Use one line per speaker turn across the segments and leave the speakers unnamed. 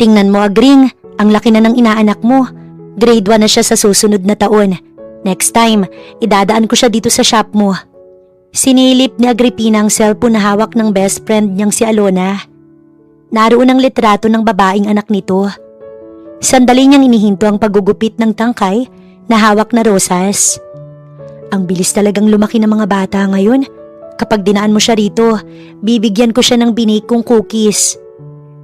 Tingnan mo, Agring, ang laki na ng inaanak mo. Grade 1 na siya sa susunod na taon. Next time, idadaan ko siya dito sa shop mo. Sinilip ni Agripina ang cellphone na hawak ng best friend niyang si Alona. Naroon ang litrato ng babaeng anak nito. Sandali niyang inihinto ang paggugupit ng tangkay na hawak na rosas. Ang bilis talagang lumaki ng mga bata ngayon. Kapag dinaan mo siya rito, bibigyan ko siya ng binake kong cookies.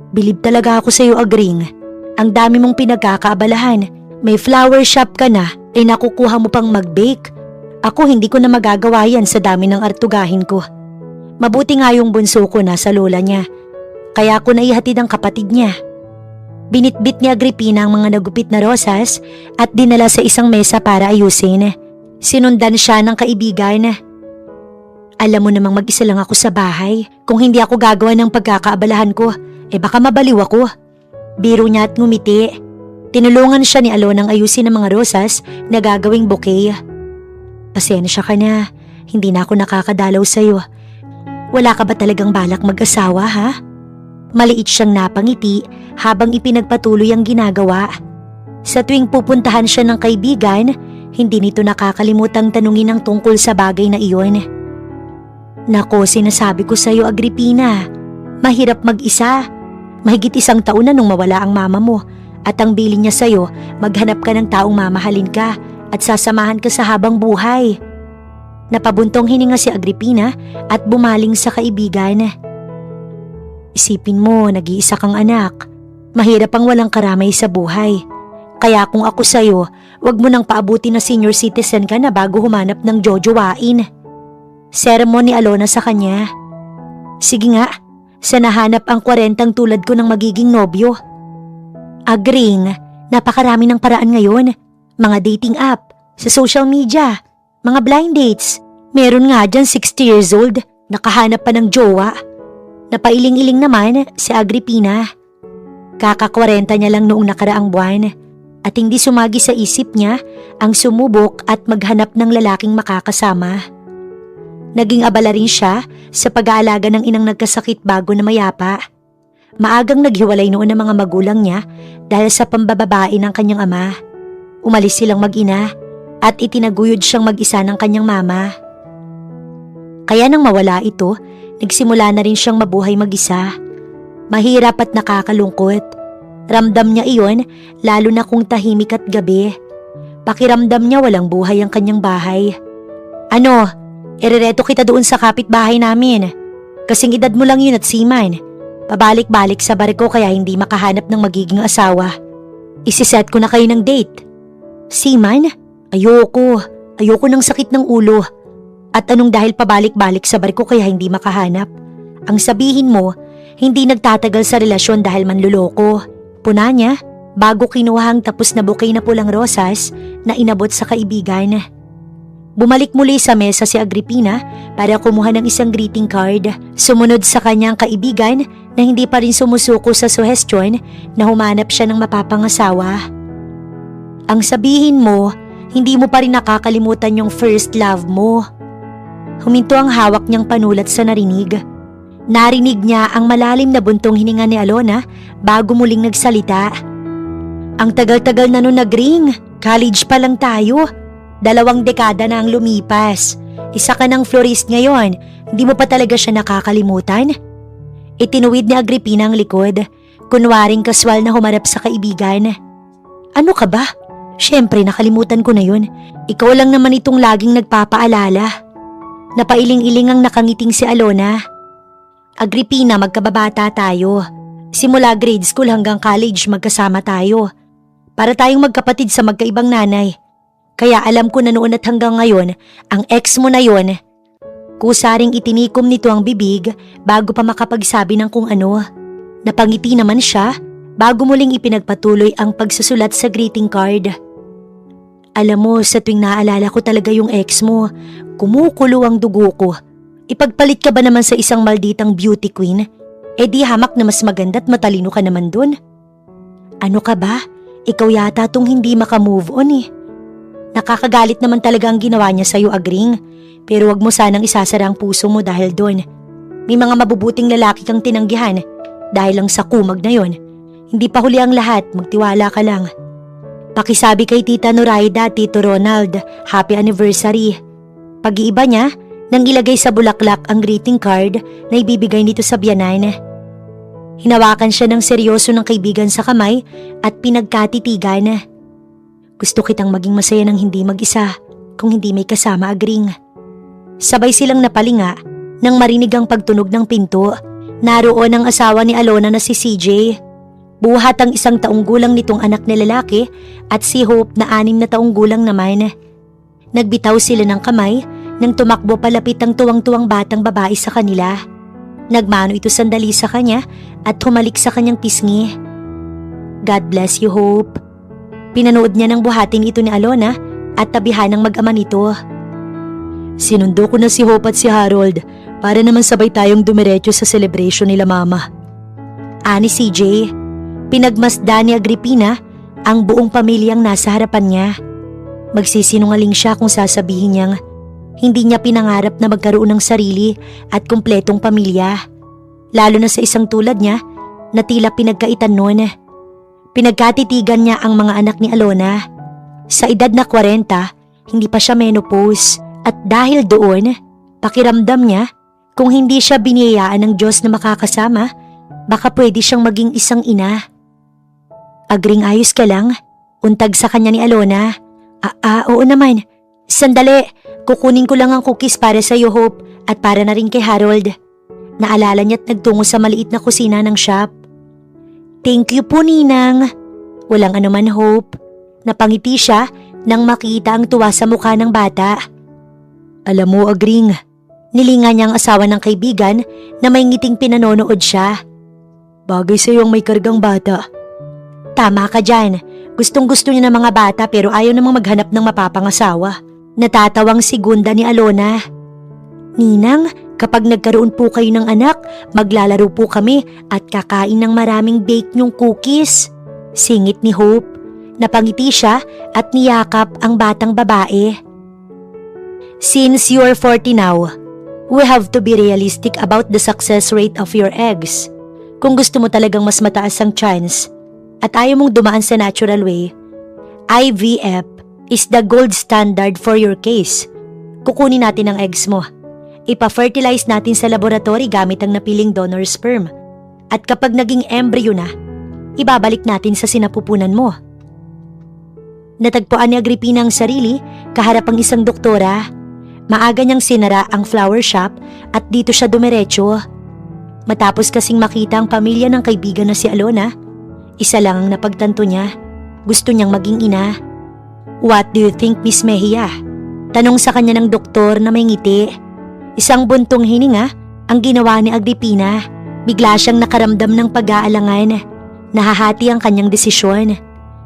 Bilib talaga ako sa iyo, Agring. Ang dami mong pinagkakaabalahan. May flower shop ka na, nakukuha mo pang mag-bake. Ako hindi ko na magagawa yan sa dami ng artugahin ko. Mabuti nga yung bunso ko nasa lola niya. Kaya ako naihatid ang kapatid niya. Binitbit ni Agripina ang mga nagupit na rosas at dinala sa isang mesa para ayusin. Sinundan siya ng kaibigan. Alam mo namang mag-isa lang ako sa bahay. Kung hindi ako gagawa ng pagkakaabalahan ko, baka mabaliw ako. Biro niya at ngumiti. Tinulungan siya ni Alonang ayusin ang mga rosas na gagawing bouquet. Pasensya ka na, hindi na ako nakakadalaw sa'yo. Wala ka ba talagang balak mag-asawa, ha? Maliit siyang napangiti habang ipinagpatuloy ang ginagawa. Sa tuwing pupuntahan siya ng kaibigan, hindi nito nakakalimutang tanungin ang tungkol sa bagay na iyon. Nako, sinasabi ko sa'yo, Agripina, mahirap mag-isa. Mahigit 1 taon na nung mawala ang mama mo. At ang bilin niya sa'yo, maghanap ka ng taong mamahalin ka at sasamahan ka sa habang buhay. Napabuntong hininga si Agripina at bumaling sa kaibigan. Isipin mo, nag-iisa kang anak. Mahirap ang walang karamay sa buhay. Kaya kung ako sa'yo, wag mo nang paabuti na senior citizen ka na bago humanap ng jojowain. Sermon ni Alona sa kanya. Sige nga, sanahanap ang 40 tulad ko ng magiging nobyo. Agring, napakarami ng paraan ngayon. Mga dating app, sa social media, mga blind dates. Meron nga dyan 60 years old, nakahanap pa ng jowa. Napailing-iling naman si Agripina. Kaka-40 niya lang noong nakaraang buwan at hindi sumagi sa isip niya ang sumubok at maghanap ng lalaking makakasama. Naging abala rin siya sa pag-aalaga ng inang nagkasakit bago na mayapa. Maagang naghiwalay noon ang mga magulang niya dahil sa pambababae ng kanyang ama. Umalis silang mag-ina at itinaguyod siyang mag-isa ng kanyang mama. Kaya nang mawala ito, nagsimula na rin siyang mabuhay mag-isa. Mahirap at nakakalungkot. Ramdam niya iyon lalo na kung tahimik at gabi. Pakiramdam niya walang buhay ang kanyang bahay. Ano, irereto kita doon sa kapitbahay namin. Kasing edad mo lang yun at seaman. Pabalik-balik sa barko kaya hindi makahanap ng magiging asawa. Isiset ko na kayo ng date. Seaman? Ayoko. Ayoko ng sakit ng ulo. At anong dahil pabalik-balik sa barko kaya hindi makahanap? Ang sabihin mo, hindi nagtatagal sa relasyon dahil manluloko. Puna niya, bago kinuha ang tapos na bouquet na pulang rosas na inabot sa kaibigan. Bumalik muli sa mesa si Agripina para kumuha ng isang greeting card. Sumunod sa kanyang kaibigan na hindi pa rin sumusuko sa suhestyon na humanap siya ng mapapangasawa. Ang sabihin mo, hindi mo pa rin nakakalimutan yung first love mo. Huminto ang hawak niyang panulat sa narinig. Narinig niya ang malalim na buntong hininga ni Alona bago muling nagsalita. Ang tagal-tagal na nun nagring, college pa lang tayo. 2 dekada na ang lumipas. Isa ka ng florist ngayon, hindi mo pa talaga siya nakakalimutan? Itinuwid ni Agripina ang likod, kunwaring kaswal na humarap sa kaibigan. Ano ka ba? Siyempre nakalimutan ko na yun. Ikaw lang naman itong laging nagpapaalala. Napailing-iling ang nakangiting si Alona. Agripina, magkababata tayo. Simula grade school hanggang college magkasama tayo. Para tayong magkapatid sa magkaibang nanay. Kaya alam ko na noon at hanggang ngayon, ang ex mo na yon. Kusaring itinikom nito ang bibig bago pa makapagsabi ng kung ano. Napangiti naman siya bago muling ipinagpatuloy ang pagsusulat sa greeting card. Alam mo, sa tuwing naalala ko talaga yung ex mo, kumukulo ang dugo ko. Ipagpalit ka ba naman sa isang malditang beauty queen? Di hamak na mas maganda at matalino ka naman dun. Ano ka ba? Ikaw yata tong hindi makamove on eh. Nakakagalit naman talaga ang ginawa niya sa'yo, Agring. Pero wag mo sanang isasara ang puso mo dahil doon. May mga mabubuting lalaki kang tinanggihan dahil lang sa kumag na yon. Hindi pa huli ang lahat, magtiwala ka lang. Pakisabi kay Tita Noraida, Tito Ronald, happy anniversary. Pag-iiba niya, nang ilagay sa bulaklak ang greeting card na ibibigay nito sa biyanan. Hinawakan siya ng seryoso ng kaibigan sa kamay at pinagkatitigan. Gusto kitang maging masaya ng hindi mag-isa kung hindi may kasama, Agring. Sabay silang napalinga nang marinig ang pagtunog ng pinto. Naroon ang asawa ni Alona na si CJ. Buhat ang 1 taong gulang nitong anak na lalaki at si Hope na 6 na taong gulang naman. Nagbitaw sila ng kamay nang tumakbo palapit ang tuwang-tuwang batang babae sa kanila. Nagmano ito sandali sa kanya at humalik sa kanyang pisngi. God bless you, Hope. Pinanood niya ng buhatin ito ni Alona at tabihan ng mag-ama nito. Sinundo ko na si Hope at si Harold para naman sabay tayong dumiretso sa celebration nila mama. Ani CJ. Pinagmasdan ni Agripina ang buong pamilyang nasa harapan niya. Magsisinungaling siya kung sasabihin niyang hindi niya pinangarap na magkaroon ng sarili at kumpletong pamilya. Lalo na sa isang tulad niya na tila pinagkaitan noon. Pinagkatitigan niya ang mga anak ni Alona. Sa edad na 40, hindi pa siya menopause at dahil doon, pakiramdam niya kung hindi siya biniyayaan ng Diyos na makakasama, baka pwede siyang maging isang ina. Agring ayos ka lang? Untag sa kanya ni Alona. Oo naman. Sandali, kukunin ko lang ang cookies para sa iyo, Hope, at para na rin kay Harold. Naalala niya't nagtungo sa maliit na kusina ng shop. Thank you po, Ninang. Walang anuman, Hope. Napangiti siya nang makita ang tuwa sa mukha ng bata. Alam mo, Agring, nilinga niya ang asawa ng kaibigan na may ngiting pinanonood siya. Bagay sa iyo ang may kargang bata. Tama ka dyan. Gustong-gusto niya ng mga bata pero ayaw namang maghanap ng mapapangasawa. Natatawang si Gunda ni Alona. Ninang, kapag nagkaroon po kayo ng anak, maglalaro po kami at kakain ng maraming bake niyong cookies. Singit ni Hope. Napangiti siya at niyakap ang batang babae. Since you're 40 now, we have to be realistic about the success rate of your eggs. Kung gusto mo talagang mas mataas ang chance at ayaw mong dumaan sa natural way, IVF is the gold standard for your case. Kukunin natin ang eggs mo. Ipa-fertilize natin sa laboratory gamit ang napiling donor sperm. At kapag naging embryo na, ibabalik natin sa sinapupunan mo. Natagpuan ni Agripina ang sarili kaharap ang isang doktora. Maaga niyang sinara ang flower shop at dito siya dumiretso. Matapos kasing makita ang pamilya ng kaibigan na si Alona, isa lang ang napagtanto niya. Gusto niyang maging ina. What do you think, Miss Mejia? Tanong sa kanya ng doktor na may ngiti. Isang buntong hininga ang ginawa ni Agripina. Bigla siyang nakaramdam ng pag-aalangan. Nahahati ang kanyang desisyon.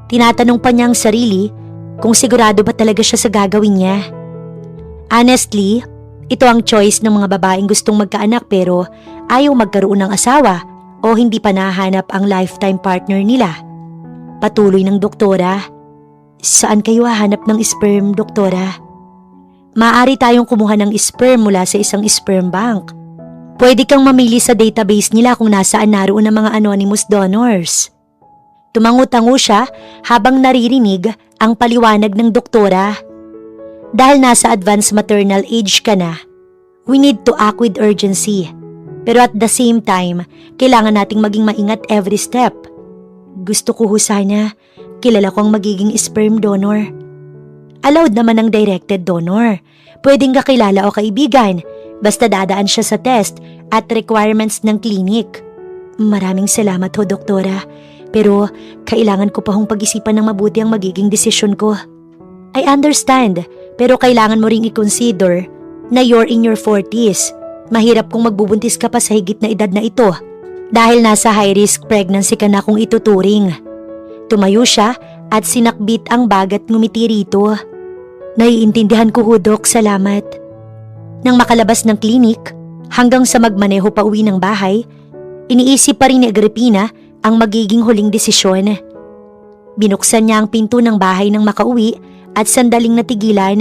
Tinatanong pa niya ang sarili kung sigurado ba talaga siya sa gagawin niya. Honestly, ito ang choice ng mga babaeng gustong magkaanak pero ayaw magkaroon ng asawa o hindi pa nahanap ang lifetime partner nila. Patuloy ng doktora. Saan kayo hahanap ng sperm, doktora? Maaari tayong kumuha ng sperm mula sa isang sperm bank. Pwede kang mamili sa database nila kung nasaan naroon ang mga anonymous donors. Tumango-tango siya habang naririnig ang paliwanag ng doktora. Dahil nasa advanced maternal age ka na, we need to act with urgency. Pero at the same time, kailangan nating maging maingat every step. Gusto ko sana, kilala ko ang magiging sperm donor. Allowed naman ang directed donor. Pwedeng kakilala o kaibigan, basta dadaan siya sa test at requirements ng clinic. Maraming salamat ho, doktora. Pero kailangan ko pa hong pag-isipan ng mabuti ang magiging desisyon ko. I understand, pero kailangan mo ring i-consider na you're in your 40s. Mahirap kung magbubuntis ka pa sa higit na edad na ito dahil nasa high-risk pregnancy ka na kung ituturing. Tumayo siya at sinakbit ang bag at ngumiti rito. Naiintindihan ko ho, Dok, salamat. Nang makalabas ng klinik, hanggang sa magmaneho pa uwi ng bahay, iniisip pa rin ni Agripina ang magiging huling desisyon. Binuksan niya ang pinto ng bahay nang makauwi at sandaling natigilan.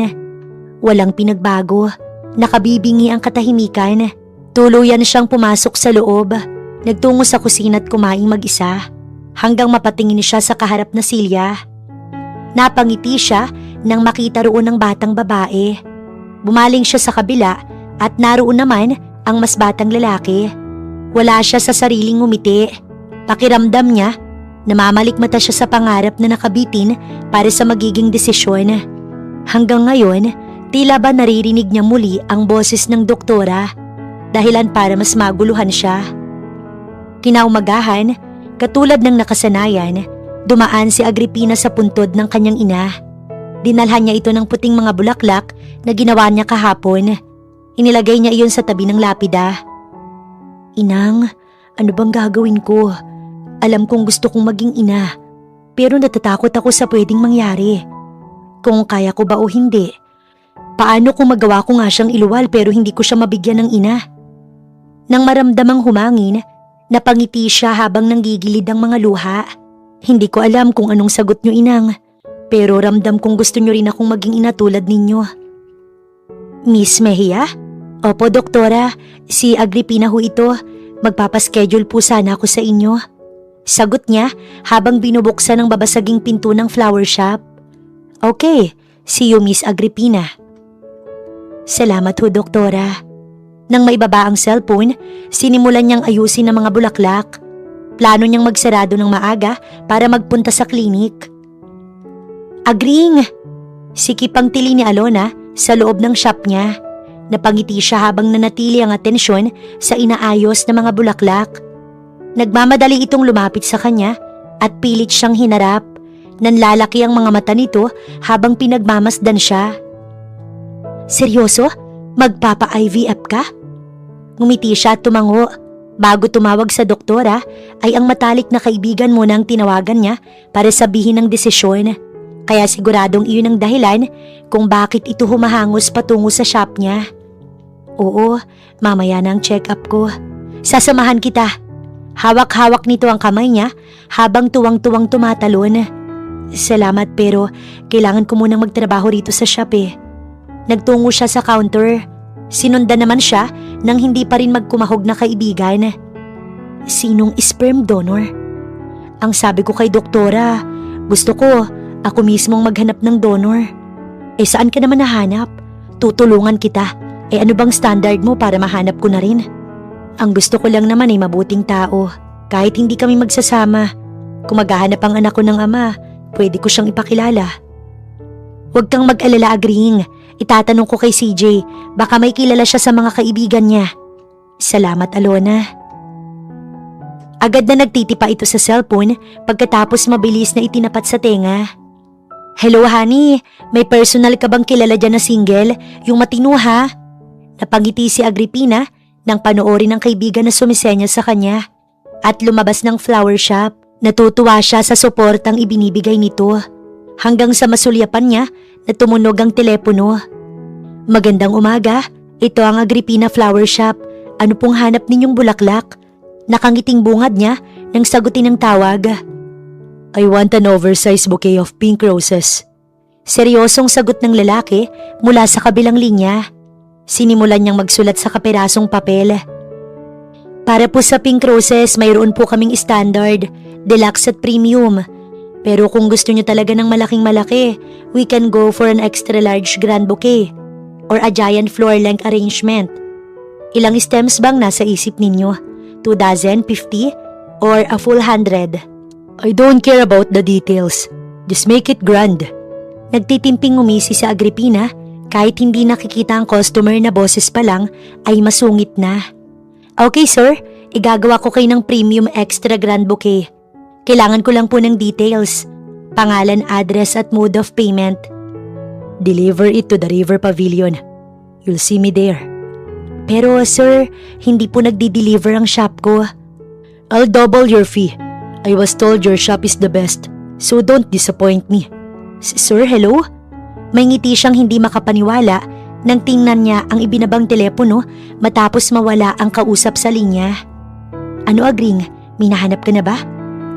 Walang pinagbago. Nakabibingi ang katahimikan. Tuluyan siyang pumasok sa loob. Nagtungo sa kusina at kumaing mag-isa. hanggang mapatingin siya sa kaharap na silya. Napangiti siya nang makita roon ng batang babae. Bumaling siya sa kabila at naroon naman ang mas batang lalaki. Wala siya sa sariling ngumiti. Pakiramdam niya, namamalikmata siya sa pangarap na nakabitin para sa magiging desisyon. Hanggang ngayon, tila ba naririnig niya muli ang boses ng doktora, dahilan para mas maguluhan siya. Kinaumagahan, katulad ng nakasanayan, dumaan si Agripina sa puntod ng kanyang ina. Dinalhan niya ito ng puting mga bulaklak na ginawa niya kahapon. Inilagay niya iyon sa tabi ng lapida. "Inang, ano bang gagawin ko? Alam kong gusto kong maging ina, pero natatakot ako sa pwedeng mangyari. Kung kaya ko ba o hindi? Paano kung magawa ko nga siyang iluwal pero hindi ko siya mabigyan ng ina?" Nang maramdamang humangin, napangiti siya habang nanggigilid ang mga luha. "Hindi ko alam kung anong sagot niyo, Inang, pero ramdam kong gusto niyo rin akong maging ina tulad ninyo." "Miss Mejia?" "Opo, doktora. Si Agripina ho ito. Magpapaschedule po sana ako sa inyo." Sagot niya habang binubuksan ang babasaging pinto ng flower shop. "Okay, see you, Miss Agripina." "Salamat ho, doktora." Nang maibaba ang cellphone, sinimulan niyang ayusin ang mga bulaklak. Plano niyang magsarado ng maaga para magpunta sa klinik. "Agring!" Sikipang tili ni Alona sa loob ng shop niya. Napangiti siya habang nanatili ang atensyon sa inaayos na mga bulaklak. Nagmamadali itong lumapit sa kanya at pilit siyang hinarap. Nanlalaki ang mga mata nito habang pinagmamasdan siya. "Seryoso? Magpapa-IVF ka?" Ngumiti siya at tumango. Bago tumawag sa doktora ay ang matalik na kaibigan muna ang tinawagan niya para sabihin ang desisyon. Kaya siguradong iyon ang dahilan kung bakit ito humahangos patungo sa shop niya. "Oo, mamaya na ang check-up ko. Sasamahan kita." Hawak-hawak nito ang kamay niya habang tuwang-tuwang tumatalon. "Salamat pero kailangan ko munang magtrabaho rito sa shop eh." Nagtungo siya sa counter. Sinundan naman siya nang hindi pa rin magkumahog na kaibigan. "Sinong sperm donor?" "Ang sabi ko kay doktora, gusto ko ako mismong maghanap ng donor." "Eh saan ka naman nahanap? Tutulungan kita. Eh ano bang standard mo para mahanap ko na rin?" "Ang gusto ko lang naman ay mabuting tao. Kahit hindi kami magsasama, kung maghahanap ang anak ko ng ama, pwede ko siyang ipakilala." "Huwag kang mag-alala, Agring. Itatanong ko kay CJ, baka may kilala siya sa mga kaibigan niya." "Salamat, Alona." Agad na nagtitipa ito sa cellphone pagkatapos mabilis na itinapat sa tenga. "Hello, honey. May personal ka bang kilala dyan na single? Yung matino ha?" Napangiti si Agripina nang panoorin ng kaibigan na sumisenya sa kanya. At lumabas ng flower shop. Natutuwa siya sa suportang ibinibigay nito. Hanggang sa masulyapan niya na tumunog ang telepono. "Magandang umaga. Ito ang Agripina Flower Shop. Ano pong hanap ninyong bulaklak?" Nakangiting bungad niya nang sagutin ang tawag. "I want an oversized bouquet of pink roses." Seryosong sagot ng lalaki mula sa kabilang linya. Sinimulan niyang magsulat sa kapirasong papel. "Para po sa pink roses, mayroon po kaming standard, deluxe at premium. Pero kung gusto niyo talaga ng malaking-malaki, we can go for an extra large grand bouquet or a giant floor-length arrangement. Ilang stems bang nasa isip ninyo? 2 dozen, 50, or a full 100? "I don't care about the details. Just make it grand." Nagtitimping umisi sa Agripina kahit hindi nakikita ang customer na boses pa lang ay masungit na. "Okay sir, igagawa ko kayo ng premium extra grand bouquet. Kailangan ko lang po ng details, pangalan, address at mode of payment." "Deliver it to the River Pavilion. You'll see me there." "Pero sir, hindi po nagdi-deliver ang shop ko." "I'll double your fee. I was told your shop is the best, so don't disappoint me." "Sir, hello?" May ngiti siyang hindi makapaniwala nang tingnan niya ang ibinabang telepono matapos mawala ang kausap sa linya. "Ano, Agring? May nahanap ka na ba?"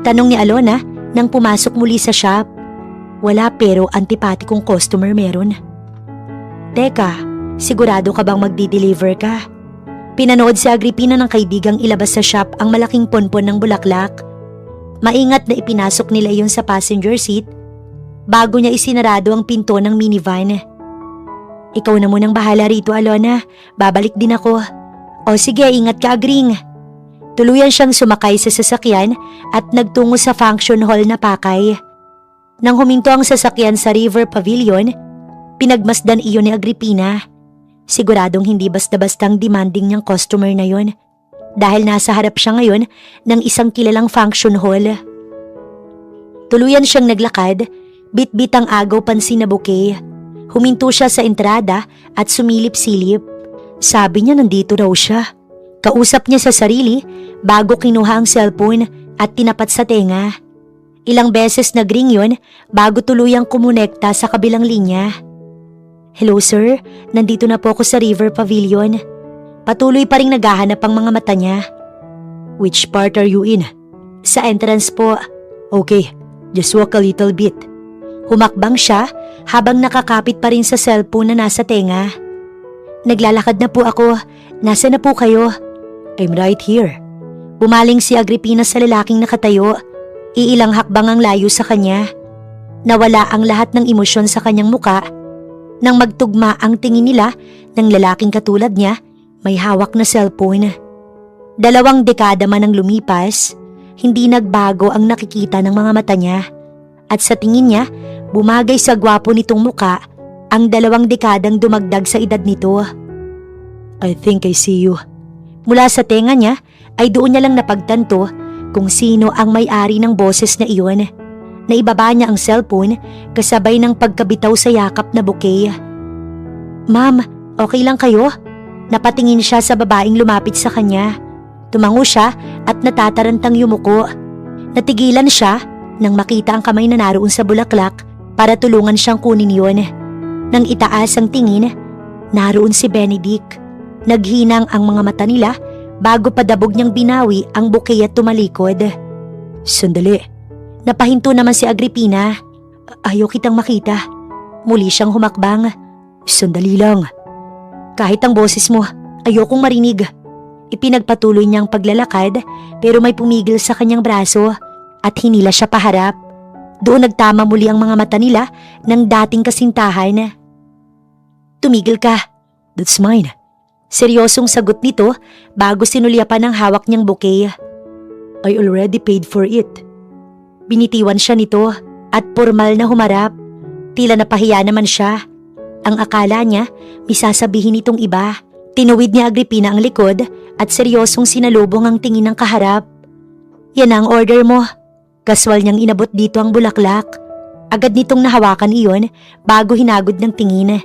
Tanong ni Alona nang pumasok muli sa shop. "Wala pero antipatikong customer meron." "Teka, sigurado ka bang magdi-deliver ka?" Pinanood si Agripina ng kaibigang ilabas sa shop ang malaking ponpon ng bulaklak. Maingat na ipinasok nila iyon sa passenger seat bago niya isinarado ang pinto ng minivan. Ikaw na munang bahala rito, Alona. Babalik din ako. O sige, ingat ka, Agring. Tuluyan siyang sumakay sa sasakyan at nagtungo sa function hall na pakay. Nang huminto ang sasakyan sa River Pavilion, pinagmasdan iyon ni Agripina. Siguradong hindi basta-bastang demanding niyang customer na yon dahil nasa harap siya ngayon ng isang kilalang function hall. Tuluyan siyang naglakad, bit-bit ang agaw pansin na bouquet. Huminto siya sa entrada at sumilip-silip. Sabi niya nandito raw siya. Kausap niya sa sarili bago kinuha ang cellphone at tinapat sa tenga. Ilang beses nagring yun bago tuluyang kumonekta sa kabilang linya. Hello sir, nandito na po ako sa River Pavilion. Patuloy pa ring naghahanap ang mga mata niya. Which part are you in? Sa entrance po. Okay, just walk a little bit. Humakbang siya habang nakakapit pa rin sa cellphone na nasa tenga. Naglalakad na po ako. Nasa na po kayo? I'm right here. Bumaling si Agripina sa lalaking nakatayo. Iilang hakbang ang layo sa kanya. Nawala ang lahat ng emosyon sa kanyang muka. Nang magtugma ang tingin nila ng lalaking katulad niya, may hawak na cellphone. 2 dekada man ang lumipas, hindi nagbago ang nakikita ng mga mata niya. At sa tingin niya, bumagay sa gwapo nitong muka ang 2 dekadang dumagdag sa edad nito. I think I see you. Mula sa tenga niya ay doon niya lang napagtanto kung sino ang may-ari ng boses na iyon. Naibaba niya ang cellphone kasabay ng pagkabitaw sa yakap na bouquet. Ma'am, okay lang kayo? Napatingin siya sa babaeng lumapit sa kanya. Tumango siya at natatarantang yumuko. Natigilan siya nang makita ang kamay na naroon sa bulaklak para tulungan siyang kunin yon. Nang itaas ang tingin, naroon si Benedict. Naghinang ang mga mata nila bago padabog niyang binawi ang bouquet at tumalikod. Sandali. Napahinto naman si Agripina. Ayaw kitang makita. Muli siyang humakbang. Sandali lang. Kahit ang boses mo, ayokong marinig. Ipinagpatuloy niyang paglalakad pero may pumigil sa kanyang braso at hinila siya paharap. Doon nagtama muli ang mga mata nila ng dating kasintahan. Tumigil ka. That's mine. Seryosong sagot nito bago sinulyapan ng hawak niyang bouquet. I already paid for it. Binitiwan siya nito at formal na humarap. Tila napahiya naman siya. Ang akala niya, may sasabihin itong iba. Tinuwid ni Agripina ang likod at seryosong sinalubong ang tingin ng kaharap. Yan ang order mo. Kaswal niyang inabot dito ang bulaklak. Agad nitong nahawakan iyon bago hinagod ng tingin.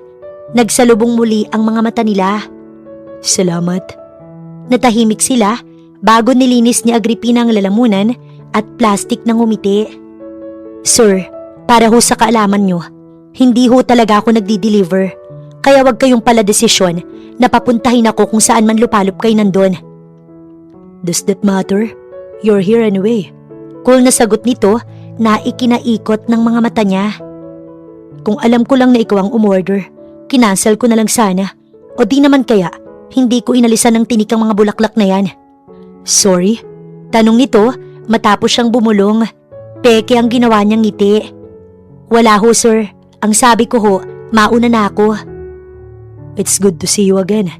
Nagsalubong muli ang mga mata nila. Salamat. Natahimik sila bago nilinis ni Agripina ang lalamunan at plastik ng ngumiti. Sir, para ho sa kaalaman nyo, hindi ho talaga ako nagdi-deliver. Kaya wag kayong pala desisyon na papuntahin ako kung saan man lupalop kayo nandun. Does that matter? You're here anyway. Cool na sagot nito na ikinaikot ng mga mata niya. Kung alam ko lang na ikaw ang umorder, kinansel ko na lang sana. O di naman kaya, hindi ko inalisan ng tinik ang mga bulaklak na yan. Sorry? Tanong nito matapos siyang bumulong. Peke ang ginawa niyang ngiti. Wala ho sir, ang sabi ko ho, mauna na ako. It's good to see you again.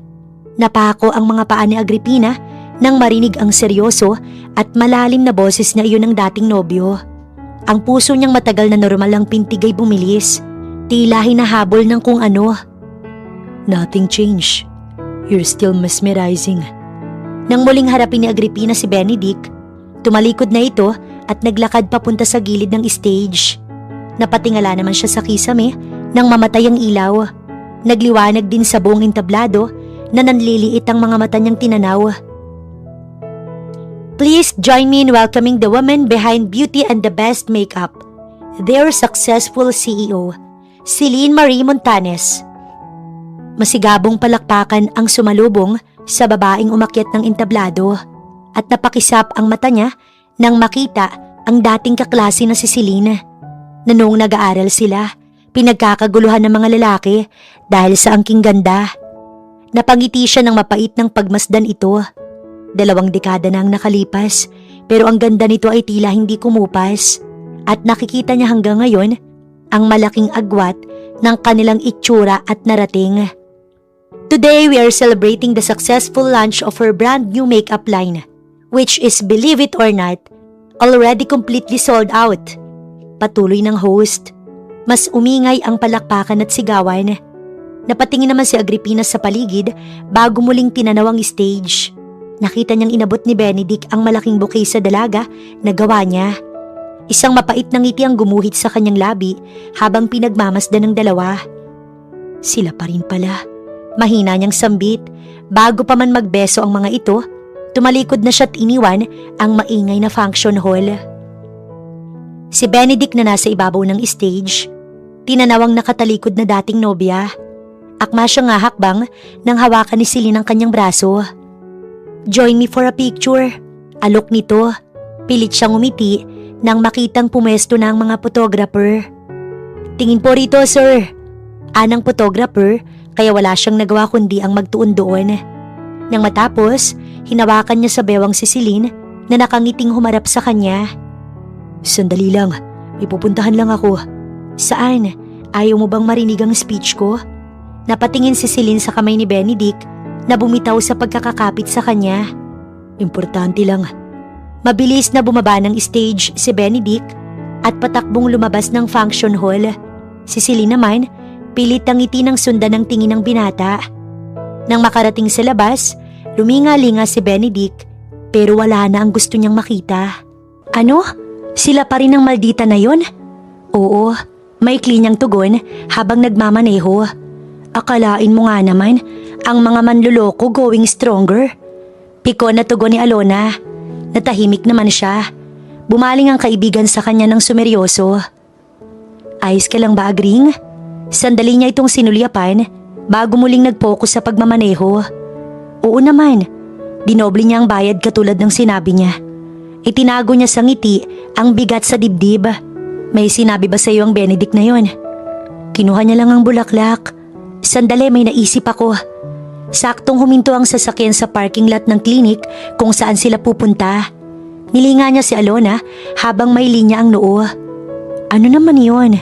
Napako ang mga paa ni Agripina nang marinig ang seryoso at malalim na boses na iyon ng dating nobyo. Ang puso niyang matagal na normal ang pintig ay bumilis. Tila hinahabol ng kung ano. Nothing changed. You're still mesmerizing. Nang muling harapin ni Agripina si Benedict, tumalikod na ito at naglakad papunta sa gilid ng stage. Napatingala naman siya sa kisame nang mamatay ang ilaw. Nagliwanag din sa buong entablado na nanliliit ang mga mata niyang tinanaw. Please join me in welcoming the woman behind Beauty and the Best Makeup, their successful CEO, Celine Marie Montanes. Masigabong palakpakan ang sumalubong sa babaeng umakyat ng entablado at napakisap ang mata niya nang makita ang dating kaklase na si Celine. Na noong nag-aaral sila, pinagkakaguluhan ng mga lalaki dahil sa angking ganda. Napangiti siya ng mapait ng pagmasdan ito. 2 dekada na ang nakalipas pero ang ganda nito ay tila hindi kumupas at nakikita niya hanggang ngayon ang malaking agwat ng kanilang itsura at narating. Today we are celebrating the successful launch of her brand new makeup line, which is, believe it or not, already completely sold out. Patuloy ng host. Mas umingay ang palakpakan at sigawan. Napatingin naman si Agripina sa paligid bago muling tinanaw ang stage. Nakita niyang inabot ni Benedict ang malaking bouquet sa dalaga na gawa niya. Isang mapait na ngiti ang gumuhit sa kanyang labi habang pinagmamasdan ng dalawa. Sila pa rin pala. Mahina niyang sambit. Bago pa man magbeso ang mga ito, tumalikod na siya't iniwan ang maingay na function hall. Si Benedict na nasa ibabaw ng stage, tinanaw ang nakatalikod na dating nobya. Akma siya nga hakbang nang hawakan ni Celine ang kanyang braso. Join me for a picture. Alok nito. Pilit siyang umiti nang makitang pumesto na ang mga photographer. Tingin po rito, sir. Anang photographer, kaya wala siyang nagawa kundi ang magtuon doon. Nang matapos, hinawakan niya sa bewang si Celine na nakangiting humarap sa kanya. Sandali lang, may pupuntahan lang ako. Saan? Ayaw mo bang marinig ang speech ko? Napatingin si Celine sa kamay ni Benedict na bumitaw sa pagkakakapit sa kanya. Importante lang. Mabilis na bumaba ng stage si Benedict at patakbong lumabas ng function hall. Si Celine naman, pilit ang ngiti ng sundan ng tingin ng binata. Nang makarating sa labas, luminga-linga si Benedict pero wala na ang gusto niyang makita. Ano? Sila pa rin ang maldita na yon? Oo, maikli niyang tugon habang nagmamaneho. Akalain mo nga naman, ang mga manluloko going stronger. Piko na tugon ni Alona. Natahimik naman siya. Bumaling ang kaibigan sa kanya ng sumeryoso. Ayos ka lang ba, Agring? Sandali niya itong sinulyapan bago muling nag-focus sa pagmamaneho. Oo naman, dinoble niya ang bayad katulad ng sinabi niya. Itinago niya sa ngiti ang bigat sa dibdib. May sinabi ba sa iyo ang Benedict na yon? Kinuha niya lang ang bulaklak. Sandali, may naisip ako. Saktong huminto ang sasakyan sa parking lot ng klinik kung saan sila pupunta. Nilinga niya si Alona habang may linya ang noo. Ano naman yon?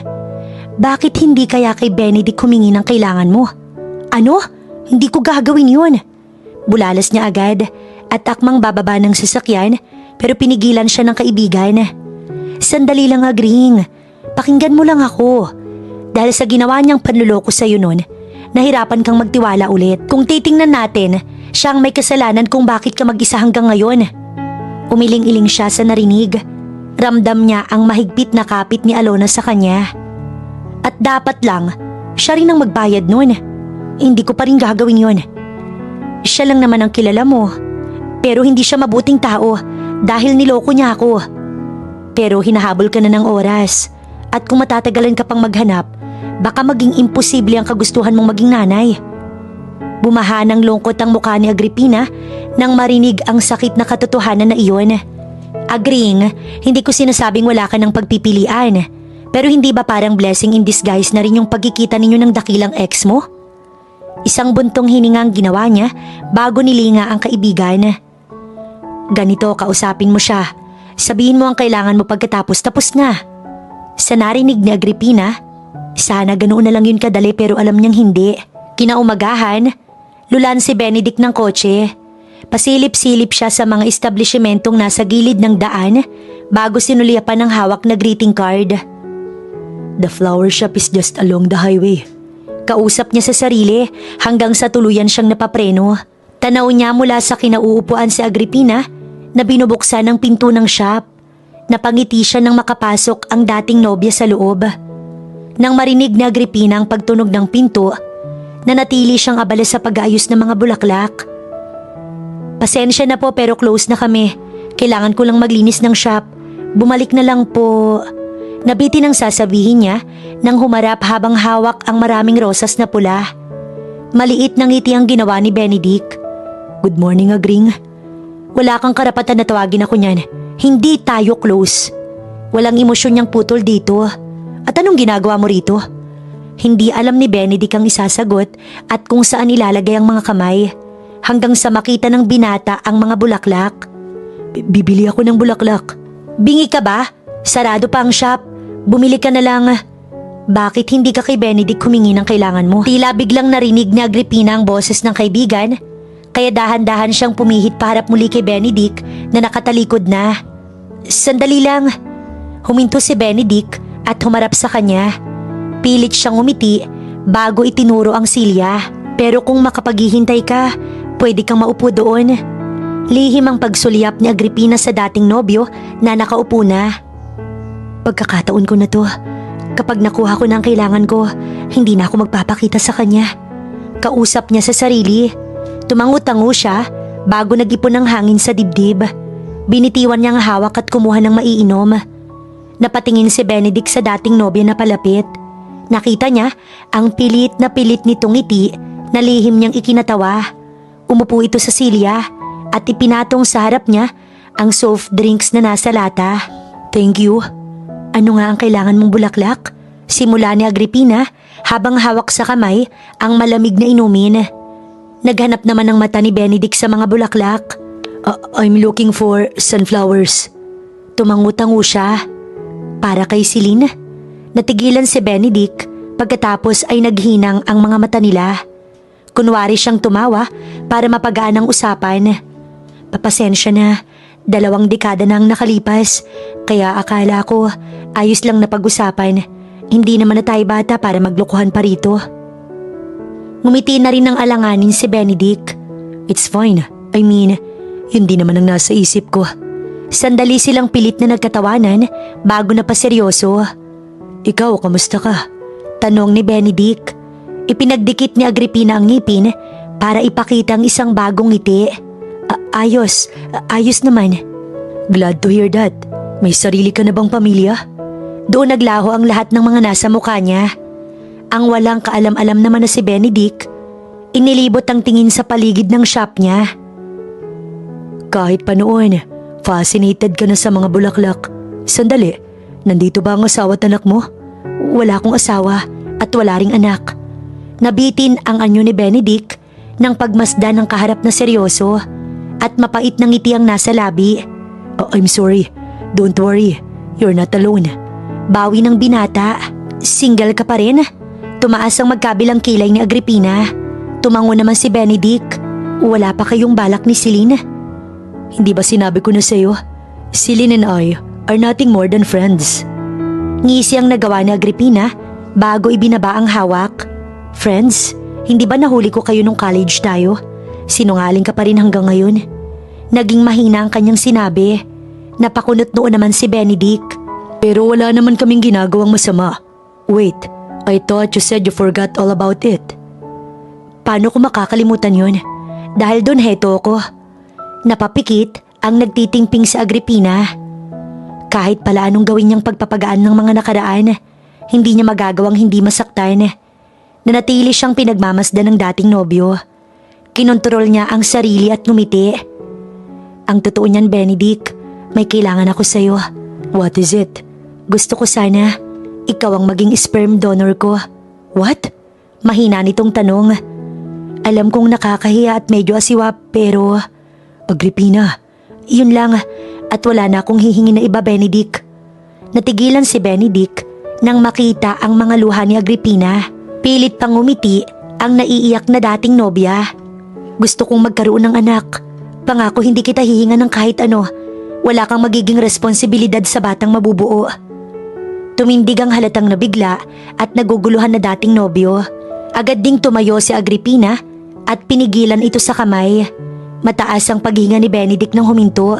Bakit hindi kaya kay Benedict humingi ng kailangan mo? Ano? Hindi ko gagawin yon. Bulalas niya agad at akmang bababa ng sasakyan pero pinigilan siya ng kaibigan. Sandali lang, Agring. Pakinggan mo lang ako. Dahil sa ginawa niyang panluloko sa'yo nun, nahirapan kang magtiwala ulit. Kung titingnan natin, siya ang may kasalanan kung bakit ka mag-isa hanggang ngayon. Umiling-iling siya sa narinig. Ramdam niya ang mahigpit na kapit ni Alona sa kanya. At dapat lang, siya rin ang magbayad nun. Hindi ko pa rin gagawin yon. Siya lang naman ang kilala mo. Pero hindi siya mabuting tao dahil niloko niya ako. Pero hinahabol ka na ng oras. At kung matatagalan ka pang maghanap, baka maging imposible ang kagustuhan mong maging nanay. Bumaha ng lungkot ang mukha ni Agripina nang marinig ang sakit na katotohanan na iyon. Agring, hindi ko sinasabing wala ka ng pagpipilian. Pero hindi ba parang blessing in disguise na rin yung pagkikita ninyo ng dakilang ex mo? Isang buntong hininga ang ginawa niya bago nilinga ang kaibigan. Ganito, kausapin mo siya. Sabihin mo ang kailangan mo pagkatapos tapos na. Sa narinig ni Agripina, sana ganoon na lang yun kadali pero alam niyang hindi. Kinaumagahan, lulan si Benedict ng kotse. Pasilip-silip siya sa mga establishmentong nasa gilid ng daan bago sinulyapan ng hawak na greeting card. The flower shop is just along the highway. Kausap niya sa sarili hanggang sa tuluyan siyang napapreno. Tanaw niya mula sa kinauupuan si Agripina na binubuksan ang pinto ng shop. Napangiti siya nang makapasok ang dating nobya sa loob. Nang marinig ni Agripina ang pagtunog ng pinto, nanatili siyang abala sa pag-aayos ng mga bulaklak. Pasensya na po pero close na kami. Kailangan ko lang maglinis ng shop. Bumalik na lang po. Nabitin ang sasabihin niya nang humarap habang hawak ang maraming rosas na pula. Maliit na ngiti ang ginawa ni Benedict. Good morning, Agring. Wala kang karapatan na tawagin ako niyan. Hindi tayo close. Walang emosyon niyang putol dito. At anong ginagawa mo rito? Hindi alam ni Benedict ang isasagot at kung saan ilalagay ang mga kamay hanggang sa makita ng binata ang mga bulaklak. Bibili ako ng bulaklak. Bingi ka ba? Sarado pa ang shop. Bumili ka na lang. Bakit hindi ka kay Benedict humingi ng kailangan mo? Tila biglang narinig ni Agripina ang boses ng kaibigan, kaya dahan-dahan siyang pumihit paharap muli kay Benedict na nakatalikod na. Sandali lang. Huminto si Benedict at humarap sa kanya. Pilit siyang umiti bago itinuro ang silya. Pero kung makapaghihintay ka, pwede kang maupo doon. Lihim ang pagsulyap ni Agripina sa dating nobyo na nakaupo na. Pagkakataon ko na to. Kapag nakuha ko ng kailangan ko, hindi na ako magpapakita sa kanya. Kausap niya sa sarili. Tumango-tango siya bago nag-ipon ng hangin sa dibdib. Binitiwan niyang hawak at kumuha ng maiinom. Napatingin si Benedict sa dating nobya na palapit. Nakita niya ang pilit nitong ngiti na lihim niyang ikinatawa. Umupo ito sa silya at ipinatong sa harap niya ang soft drinks na nasa lata. Thank you. Ano nga ang kailangan mong bulaklak? Simula ni Agripina habang hawak sa kamay ang malamig na inumin. Naghanap naman ng mata ni Benedict sa mga bulaklak. I'm looking for sunflowers. Tumango-tango siya. Para kay Celine? Natigilan si Benedict pagkatapos ay naghinang ang mga mata nila. Kunwari siyang tumawa para mapagaan ang usapan. Papasensya na. 2 dekada na ang nakalipas, kaya akala ko ayos lang na pag-usapan. Hindi naman na tayo bata para maglokohan pa rito. Ngumiti na rin ng alanganin si Benedict. It's fine. I mean, yun din naman ang nasa isip ko. Sandali silang pilit na nagkatawanan bago na paseryoso. Ikaw, kamusta ka? Tanong ni Benedict. Ipinagdikit ni Agripina ang ngipin para ipakita ang isang bagong ngiti. Ayos naman. Glad to hear that. May sarili ka na bang pamilya? Doon naglaho ang lahat ng mga nasa mukha niya. Ang walang kaalam-alam naman na si Benedict, inilibot ang tingin sa paligid ng shop niya. Kahit pa noon, fascinated ka na sa mga bulaklak. Sandali, nandito ba ang asawa at anak mo? Wala akong asawa at wala ring anak. Nabitin ang anyo ni Benedict nang pagmasdan ng kaharap na seryoso at mapait na ngiti ang nasa labi. I'm sorry. Don't worry. You're not alone. Bawi ng binata. Single ka pa rin? Tumaas ang magkabilang kilay ni Agripina. Tumango naman si Benedict. Wala pa kayong balak ni Celine? Hindi ba sinabi ko na sa'yo? Celine and I are nothing more than friends. Ngisi ang nagawa ni Agripina bago ibinaba ang hawak. Friends? Hindi ba nahuli ko kayo nung college tayo? Sinungaling ka pa rin hanggang ngayon. Naging mahina ang kanyang sinabi. Napakunot noon naman si Benedict. Pero wala naman kaming ginagawang masama. Wait, I thought you said you forgot all about it. Paano ko makakalimutan yun? Dahil doon heto ko. Napapikit ang nagtitingping sa Agripina. Kahit pala anong gawin niyang pagpapagaan ng mga nakaraan, hindi niya magagawang hindi masaktan. Nanatili siyang pinagmamasdan ng dating nobyo. Kinontrol niya ang sarili at ngumiti. Ang totoo niyan, Benedict, may kailangan ako sa'yo. What is it? Gusto ko sana ikaw ang maging sperm donor ko. What? Mahina nitong tanong. Alam kong nakakahiya at medyo asiwa pero... Agripina, yun lang at wala na akong hihingi na iba, Benedict. Natigilan si Benedict nang makita ang mga luha ni Agripina. Pilit pang ngumiti ang naiiyak na dating nobya. Gusto kong magkaroon ng anak. Pangako hindi kita hihinga ng kahit ano. Wala kang magiging responsibilidad sa batang mabubuo. Tumindig ang halatang nabigla at naguguluhan na dating nobyo. Agad ding tumayo si Agripina at pinigilan ito sa kamay. Mataas ang paghinga ni Benedict nang huminto.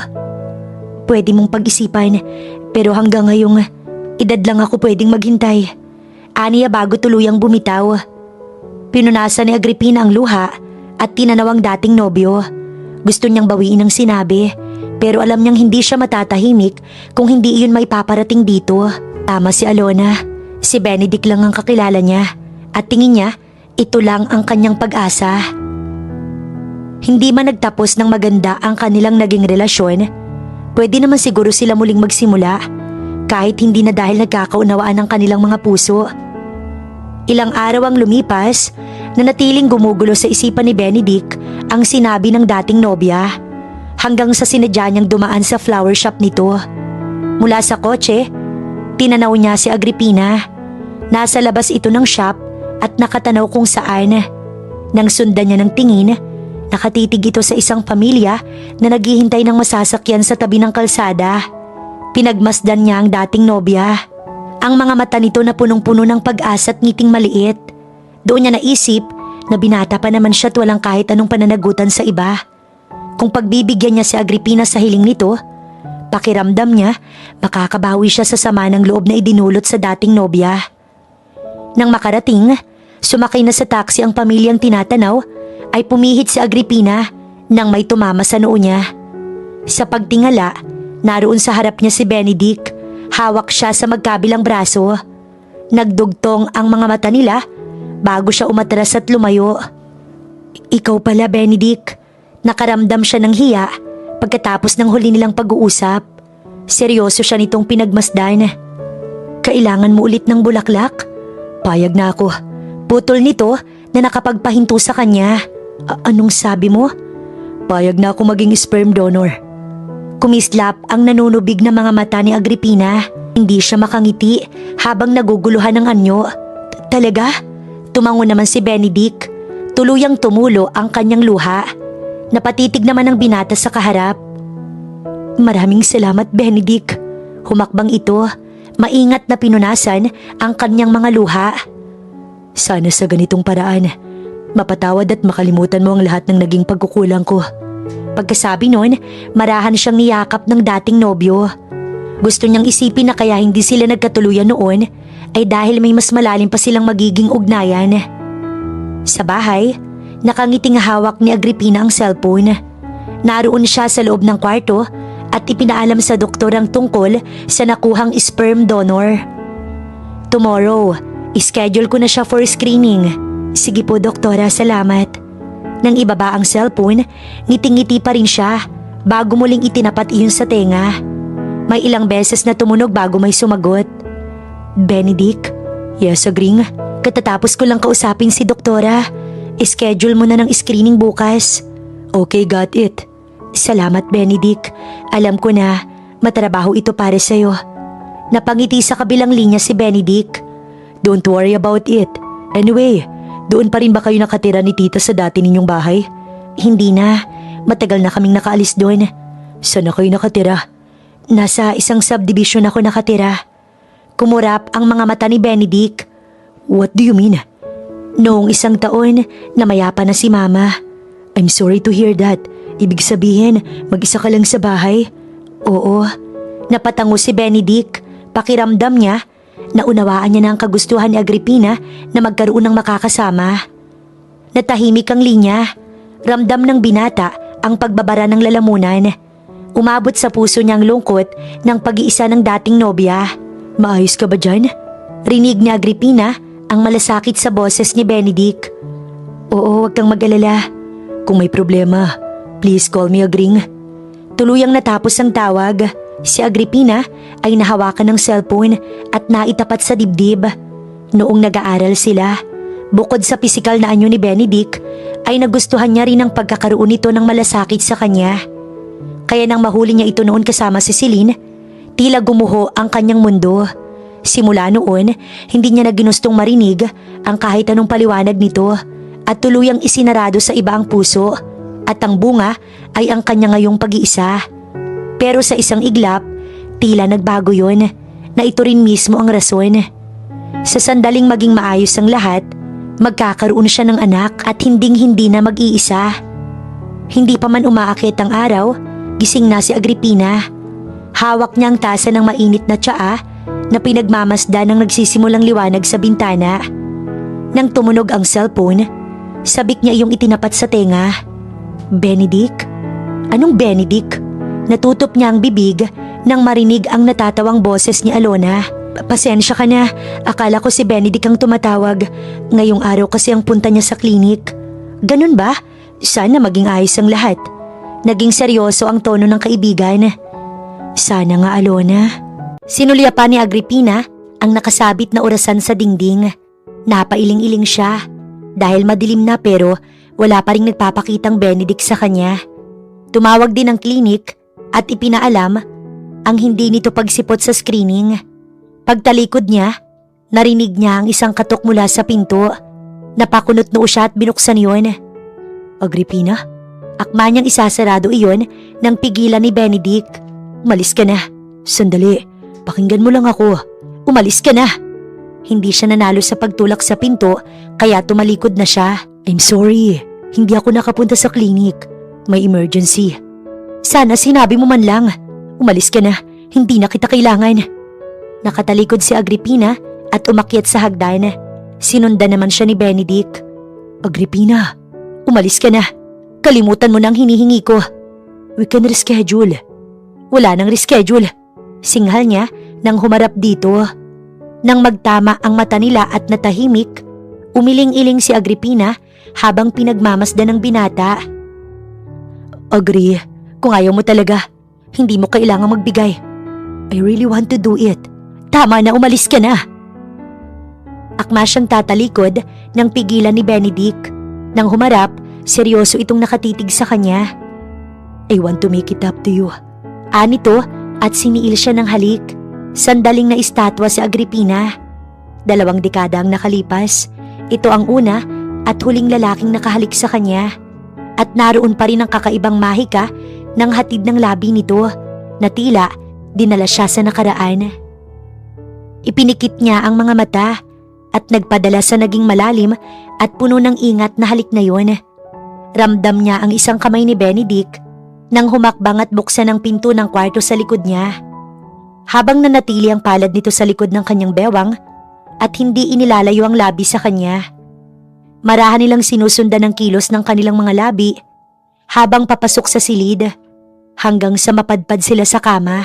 Pwede mong pag-isipan pero hanggang ngayong edad lang ako pwedeng maghintay. Aniya bago tuluyang bumitaw. Pinunasan ni Agripina ang luha at tinanaw ang dating nobyo. Gusto niyang bawiin ang sinabi pero alam niyang hindi siya matatahimik kung hindi iyon maipaparating dito. Tama si Alona. Si Benedict lang ang kakilala niya at tingin niya ito lang ang kanyang pag-asa. Hindi man nagtapos ng maganda ang kanilang naging relasyon, pwede naman siguro sila muling magsimula kahit hindi na dahil nagkakaunawaan ang kanilang mga puso. Ilang araw ang lumipas na natiling gumugulo sa isipan ni Benedict ang sinabi ng dating nobya. hanggang sa sinadya niyang dumaan sa flower shop nito. Mula sa kotse, tinanaw niya si Agripina. Nasa labas ito ng shop at nakatanaw kung saan. Nang sundan niya ng tingin, nakatitig ito sa isang pamilya na naghihintay ng masasakyan sa tabi ng kalsada. Pinagmasdan niya ang dating nobya. Ang mga mata nito na punong-puno ng pag-asa at ngiting maliit. Doon niya naisip na binata pa naman siya at walang kahit anong pananagutan sa iba. Kung pagbibigyan niya si Agripina sa hiling nito, pakiramdam niya makakabawi siya sa sama ng loob na idinulot sa dating nobya. Nang makarating, sumakay na sa taxi ang pamilyang tinatanaw, ay pumihit si Agripina nang may tumama sa noo niya. Sa pagtingala, naroon sa harap niya si Benedict. Hawak siya sa magkabilang braso. Nagdugtong ang mga mata nila bago siya umatras at lumayo. Ikaw pala, Benedict. Nakaramdam siya ng hiya pagkatapos ng huli nilang pag-uusap. Seryoso siya nitong pinagmasdan. Kailangan mo ulit ng bulaklak? Payag na ako. Putol nito na nakapagpahinto sa kanya. Anong sabi mo? Payag na ako maging sperm donor. Kumislap ang nanunubig na mga mata ni Agripina. Hindi siya makangiti habang naguguluhan ng anyo. Talaga? Tumango naman si Benedict. Tuluyang tumulo ang kanyang luha. Napatitig naman ang binata sa kaharap. Maraming salamat, Benedict. Humakbang ito. Maingat na pinunasan ang kanyang mga luha. Sana sa ganitong paraan, mapatawad at makalimutan mo ang lahat ng naging pagkukulang ko. Pagkasabi nun, marahan siyang niyakap ng dating nobyo. Gusto niyang isipin na kaya hindi sila nagkatuluyan noon ay dahil may mas malalim pa silang magiging ugnayan. Sa bahay, nakangiting hawak ni Agripina ang cellphone. Naroon siya sa loob ng kwarto at ipinaalam sa doktor ang tungkol sa nakuhang sperm donor. Tomorrow, schedule ko na siya for screening. Sige po, doktora, salamat. Nang ibaba ang cellphone, ngiting-ngiti pa rin siya bago muling itinapat iyon sa tenga. May ilang beses na tumunog bago may sumagot. Benedict? Yes, agring. Katatapos ko lang kausapin si doktora. Schedule mo na ng screening bukas. Okay, got it. Salamat, Benedict. Alam ko na, matrabaho ito para sa'yo. Napangiti sa kabilang linya si Benedict. Don't worry about it. Anyway, doon pa rin ba kayo nakatira ni tita sa dati ninyong bahay? Hindi na. Matagal na kaming nakaalis doon. Saan na kayo nakatira? Nasa isang subdivision ako nakatira. Kumurap ang mga mata ni Benedict. What do you mean? Noong isang taon, namayapa na si Mama. I'm sorry to hear that. Ibig sabihin, mag-isa ka lang sa bahay? Oo. Napatango si Benedict. Pakiramdam niya, naunawaan niya na ang kagustuhan ni Agripina na magkaroon ng makakasama. Natahimik ang linya. Ramdam ng binata ang pagbabara ng lalamunan. Umabot sa puso niya ang lungkot ng pag-iisa ng dating nobya. Maayos ka ba dyan? Rinig ni Agripina ang malasakit sa boses ni Benedict. Oo, huwag kang mag-alala. Kung may problema, please call me agring. Tuluyang natapos ang tawag. Si Agripina ay nahawakan ng cellphone at naitapat sa dibdib. Noong nag-aaral sila, bukod sa pisikal na anyo ni Benedict, ay nagustuhan niya rin ang pagkakaroon nito ng malasakit sa kanya. Kaya nang mahuli niya ito noon kasama si Celine, tila gumuho ang kanyang mundo. Simula noon, hindi niya na ginustong marinig ang kahit anong paliwanag nito at tuluyang isinarado sa iba ang puso at ang bunga ay ang kanya ngayong pag-iisa. Pero sa isang iglap, tila nagbago yon na ito rin mismo ang rason. Sa sandaling maging maayos ang lahat, magkakaroon siya ng anak at hinding-hindi na mag-iisa. Hindi pa man umaakit ang araw, gising na si Agripina. Hawak niya ang tasa ng mainit na tsaa na pinagmamasdan ng nagsisimulang liwanag sa bintana. Nang tumunog ang cellphone, sabik niya iyong itinapat sa tenga. Benedict? Anong Benedict? Natutop niya ang bibig nang marinig ang natatawang boses ni Alona. Pasensya ka na, akala ko si Benedict ang tumatawag. Ngayong araw kasi ang punta niya sa klinik. Ganun ba? Sana maging ayos ang lahat. Naging seryoso ang tono ng kaibigan. Sana nga, Alona. Sinulya pa ni Agripina ang nakasabit na orasan sa dingding. Napailing-iling siya dahil madilim na pero wala pa ring nagpapakitang Benedict sa kanya. Tumawag din ng klinik at ipinaalam ang hindi nito pagsipot sa screening. Pagtalikod niya, narinig niya ang isang katok mula sa pinto. Napakunot noo siya at binuksan yun. Agripina, akma niyang isasarado iyon nang pigilan ni Benedict. Umalis ka na. Sandali, pakinggan mo lang ako. Umalis ka na. Hindi siya nanalo sa pagtulak sa pinto kaya tumalikod na siya. I'm sorry, hindi ako nakapunta sa klinik. May emergency. Sana sinabi mo man lang. Umalis ka na, hindi na kita kailangan. Nakatalikod si Agripina at umakyat sa hagdan. Sinundan naman siya ni Benedict. Agripina, umalis ka na. Kalimutan mo na ang hinihingi ko. We can reschedule. Wala nang reschedule. Singhal niya nang humarap dito. Nang magtama ang mata nila at natahimik, umiling-iling si Agripina habang pinagmamasdan ng binata. Agri, kung ayaw mo talaga, hindi mo kailangang magbigay. I really want to do it. Tama na, umalis ka na. Akma siyang tatalikod nang pigilan ni Benedict. Nang humarap, seryoso itong nakatitig sa kanya. I want to make it up to you. Anito at siniil siya ng halik. Sandaling na estatwa si Agripina. 2 dekada ang nakalipas. Ito ang una at huling lalaking nakahalik sa kanya. At naroon pa rin ang kakaibang mahika ng hatid ng labi nito na tila dinala siya sa nakaraan. Ipinikit niya ang mga mata at nagpadala sa naging malalim at puno ng ingat na halik na yun. Ramdam niya ang isang kamay ni Benedict nang humakbang at buksan ang pinto ng kwarto sa likod niya. Habang nanatili ang palad nito sa likod ng kanyang bewang at hindi inilalayo ang labi sa kanya. Marahan nilang sinusundan ng kilos ng kanilang mga labi habang papasok sa silid hanggang sa mapadpad sila sa kama.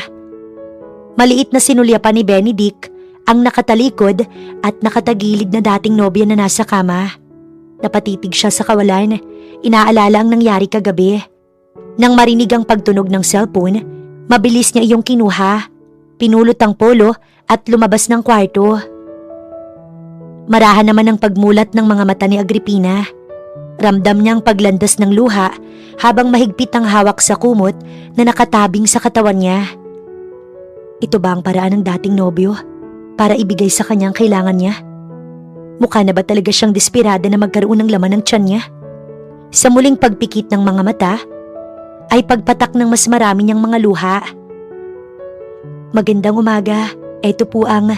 Maliit na sinulyapan ni Benedict ang nakatalikod at nakatagilid na dating nobya na nasa kama. Napatitig siya sa kawalan, inaalala ang nangyari kagabi. Nang marinig ang pagtunog ng cellphone, mabilis niya iyong kinuha, pinulot ang polo at lumabas ng kwarto. Marahan naman ang pagmulat ng mga mata ni Agripina. Ramdam niya ang paglandas ng luha habang mahigpit ang hawak sa kumot na nakatabing sa katawan niya. Ito ba ang paraan ng dating nobyo para ibigay sa kanya ang kailangan niya? Mukha na ba talaga siyang desperada na magkaroon ng laman ng tiyan niya? Sa muling pagpikit ng mga mata, ay pagpatak ng mas marami niyang mga luha. Magandang umaga, ito po ang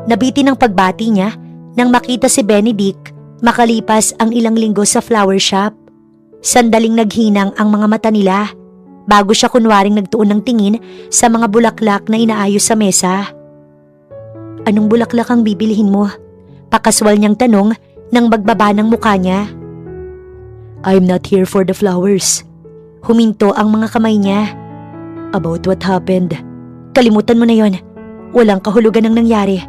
nabiti ng pagbati niya nang makita si Benedict makalipas ang ilang linggo sa flower shop. Sandaling naghinang ang mga mata nila bago siya kunwaring nagtuon ng tingin sa mga bulaklak na inaayos sa mesa. Anong bulaklak ang bibilihin mo? Pakaswal niyang tanong nang magbaba ng mukha niya. I'm not here for the flowers. Huminto ang mga kamay niya. About what happened? Kalimutan mo na yon. Walang kahulugan ang nangyari.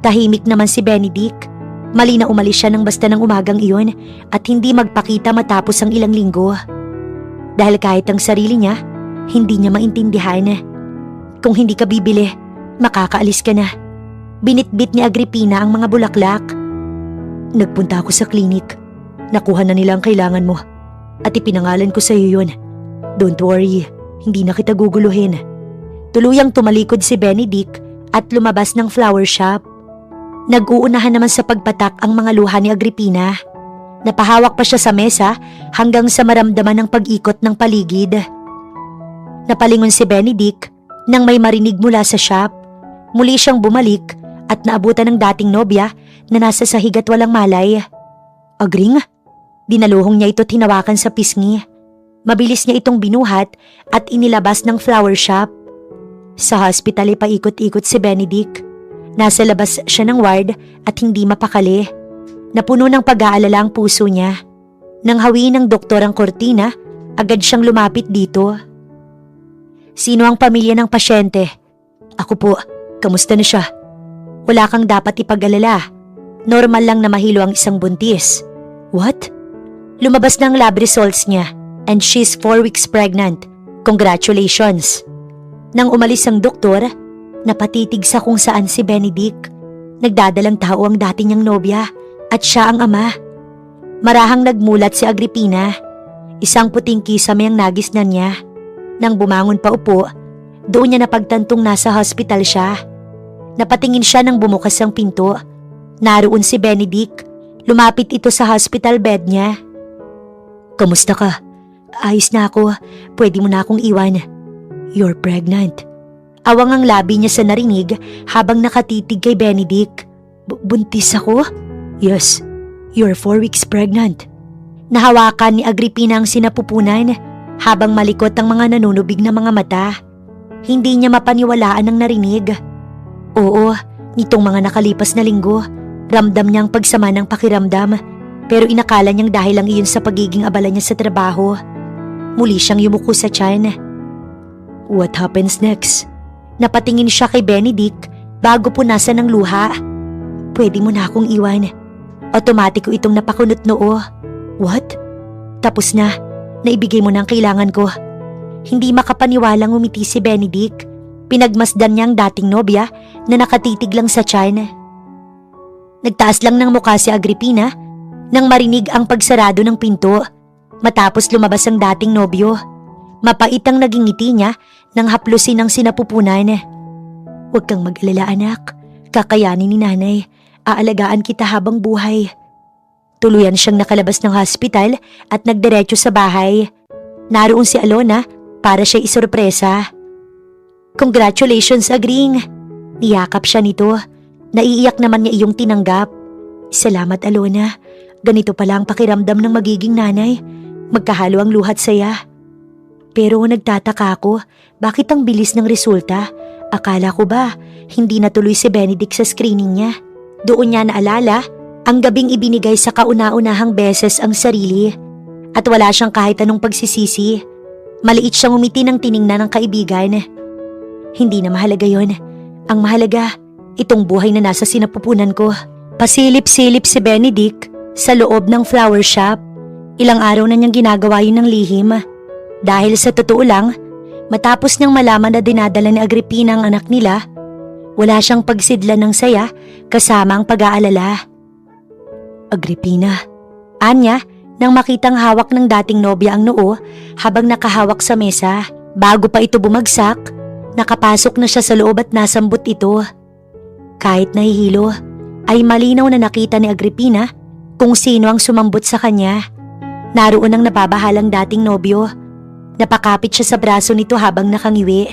Tahimik naman si Benedict. Mali na umalis siya ng basta ng umagang iyon at hindi magpakita matapos ang ilang linggo. Dahil kahit ang sarili niya, hindi niya maintindihan. Kung hindi ka bibili, makakaalis ka na. Binitbit ni Agripina ang mga bulaklak. Nagpunta ako sa klinik. Nakuha na nila ang kailangan mo. At ipinangalan ko sa iyo yun. Don't worry, hindi na kita guguluhin. Tuluyang tumalikod si Benedict at lumabas ng flower shop. Nag-uunahan naman sa pagpatak ang mga luha ni Agripina. Napahawak pa siya sa mesa hanggang sa maramdaman ng pag-ikot ng paligid. Napalingon si Benedict nang may marinig mula sa shop. Muli siyang bumalik at naabutan ng dating nobya na nasa sahig at walang malay. Agring? Dinaluhong niya ito at hinawakan sa pisngi. Mabilis niya itong binuhat at inilabas ng flower shop. Sa hospital ay paikot-ikot si Benedict. Nasa labas siya ng ward at hindi mapakali. Napuno ng pag-aalala ang puso niya. Nang hawiin ng doktor ang kortina, agad siyang lumapit dito. Sino ang pamilya ng pasyente? Ako po, kamusta na siya? Wala kang dapat ipag-alala. Normal lang na mahilo ang isang buntis. What? Lumabas na ang lab results niya and she's 4 weeks pregnant. Congratulations. Nang umalis ang doktor, napatitig sa kung saan si Benedict. Nagdadalang tao ang dati niyang nobya at siya ang ama. Marahang nagmulat si Agripina. Isang puting kisame ang nagisnan niya. Nang bumangon pa upo, doon niya napagtantong nasa hospital siya. Napatingin siya nang bumukas ang pinto. Naroon si Benedict. Lumapit ito sa hospital bed niya. Kamusta ka? Ayos na ako. Pwede mo na akong iwan. You're pregnant. Awang ang labi niya sa narinig habang nakatitig kay Benedict. Buntis ako? Yes, you're 4 weeks pregnant. Nahawakan ni Agripina ang sinapupunan habang malikot ang mga nanunubig na mga mata. Hindi niya mapaniwalaan ang narinig. Oo, nitong mga nakalipas na linggo, ramdam niya ang pagsama ng pakiramdam, pero inakala niyang dahil lang iyon sa pagiging abala niya sa trabaho. Muli siyang yumuko sa tiyan. What happens next? Napatingin siya kay Benedict bago punasan ng luha. Pwede mo na akong iwan. Otomatiko itong napakunot noo. What? Tapos na. Naibigay mo na ang kailangan ko. Hindi makapaniwalang umiti si Benedict. Pinagmasdan niya ang dating nobya na nakatitig lang sa tiyan. Nagtaas lang ng mukha si Agripina nang marinig ang pagsarado ng pinto. Matapos lumabas ang dating nobyo. Mapait ang naging ngiti niya nang haplusin ang sinapupunan. Huwag kang mag-alala anak. Kakayanin ni nanay. Aalagaan kita habang buhay. Tuluyan siyang nakalabas ng hospital at nagdiretso sa bahay. Naroon si Alona para siya isorpresa. Congratulations, Agring. Niyakap siya nito. Naiiyak naman niya iyong tinanggap. Salamat, Alona. Ganito pala ang pakiramdam ng magiging nanay. Magkahalo ang luhat saya. Pero nagtataka ako, bakit ang bilis ng resulta? Akala ko ba, hindi natuloy si Benedict sa screening niya? Doon niya naalala, ang gabing ibinigay sa kauna-unahang beses ang sarili. At wala siyang kahit anong pagsisisi. Maliit siyang umiti ng tiningnan ng kaibigan. Hindi na mahalaga yon. Ang mahalaga, itong buhay na nasa sinapupunan ko. Pasilip-silip si Benedict sa loob ng flower shop. Ilang araw na niyang ginagawa yun ng lihim. Dahil sa totoo lang, matapos niyang malaman na dinadala ni Agripina ang anak nila, wala siyang pagsidlan ng saya kasama ang pag-aalala. Agripina, anya nang makitang hawak ng dating nobya ang noo habang nakahawak sa mesa. Bago pa ito bumagsak, nakapasok na siya sa loob at nasambot ito. Kahit nahihilo, ay malinaw na nakita ni Agripina kung sino ang sumambot sa kanya. Naroon ang nababahalang dating nobyo. Napakapit siya sa braso nito habang nakangiwi.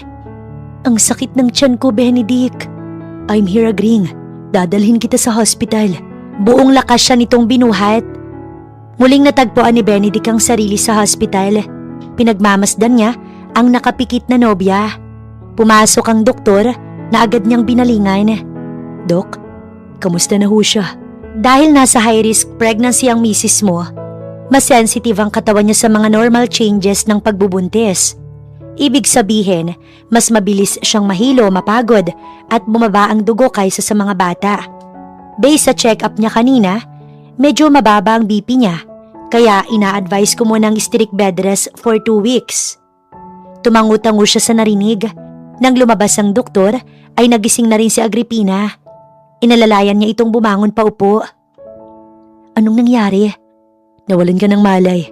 Ang sakit ng tiyan ko, Benedict. I'm here, Agring. Dadalhin kita sa hospital. Buong lakas siya nitong binuhat. Muling natagpuan ni Benedict ang sarili sa hospital. Pinagmamasdan niya ang nakapikit na nobya. Pumasok ang doktor na agad niyang binalingan. Dok, kamusta na ho siya? Dahil nasa high-risk pregnancy ang misis mo, mas sensitive ang katawan niya sa mga normal changes ng pagbubuntis. Ibig sabihin, mas mabilis siyang mahilo, mapagod at bumaba ang dugo kaysa sa mga bata. Based sa check-up niya kanina, medyo mababa ang BP niya, kaya ina-advise ko munang strict bed rest for 2 weeks. Tumangu-tango siya sa narinig. Nang lumabas ang doktor, ay nagising na rin si Agripina. Inalalayan niya itong bumangon pa upo. Anong nangyari? Nawalan ka ng malay.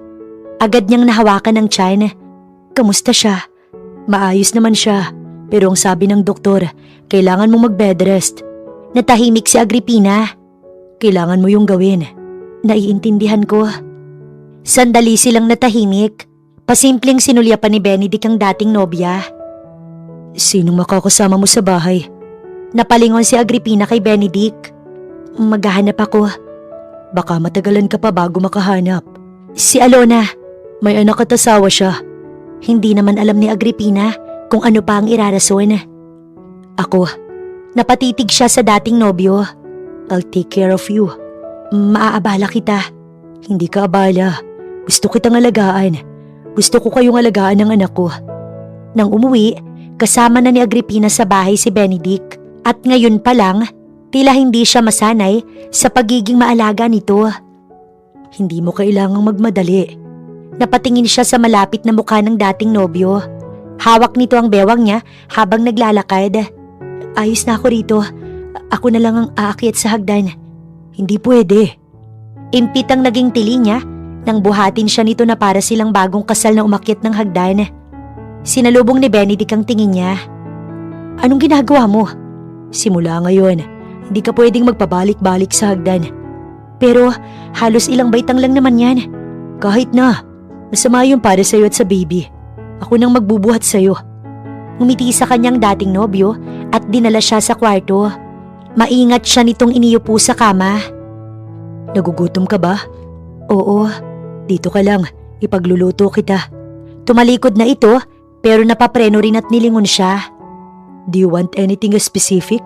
Agad niyang nahawakan ng tiyan. Kamusta siya? Maayos naman siya, pero ang sabi ng doktor, kailangan mong mag-bed rest. Natahimik si Agripina. Kailangan mo yung gawin. Naiintindihan ko. Sandali silang natahimik. Pasimpleng sinulya pa ni Benedict ang dating nobya. Sinong makakasama mo sa bahay? Napalingon si Agripina kay Benedict. Maghahanap ako. Baka matagalan ka pa bago makahanap. Si Alona. May anak at asawa siya. Hindi naman alam ni Agripina kung ano pa ang irarason. Ako. Napatitig siya sa dating nobyo. I'll take care of you. Maaabala kita. Hindi ka abala. Gusto kitang alagaan. Gusto ko kayong alagaan ng anak ko. Nang umuwi, kasama na ni Agripina sa bahay si Benedict. At ngayon pa lang, tila hindi siya masanay sa pagiging maalaga nito. Hindi mo kailangang magmadali. Napatingin siya sa malapit na mukha ng dating nobyo. Hawak nito ang bewang niya habang naglalakad. Ayos na ako rito. Ako na lang ang aakyat sa hagdan. Hindi pwede. Impit ang naging tili niya nang buhatin siya nito na para silang bagong kasal na umakyat ng hagdan. Sinalubong ni Benedict ang tingin niya. Anong ginagawa mo? Simula ngayon, hindi ka pwedeng magpabalik-balik sa hagdan. Pero halos ilang baitang lang naman yan. Kahit na, masama yun para sa'yo at sa baby. Ako nang magbubuhat sa'yo. Ngumiti sa kanyang dating nobyo at dinala siya sa kwarto. Maingat siya nitong iniupo sa kama. Nagugutom ka ba? Oo, dito ka lang, ipagluluto kita. Tumalikod na ito pero napapreno rin at nilingon siya. Do you want anything specific?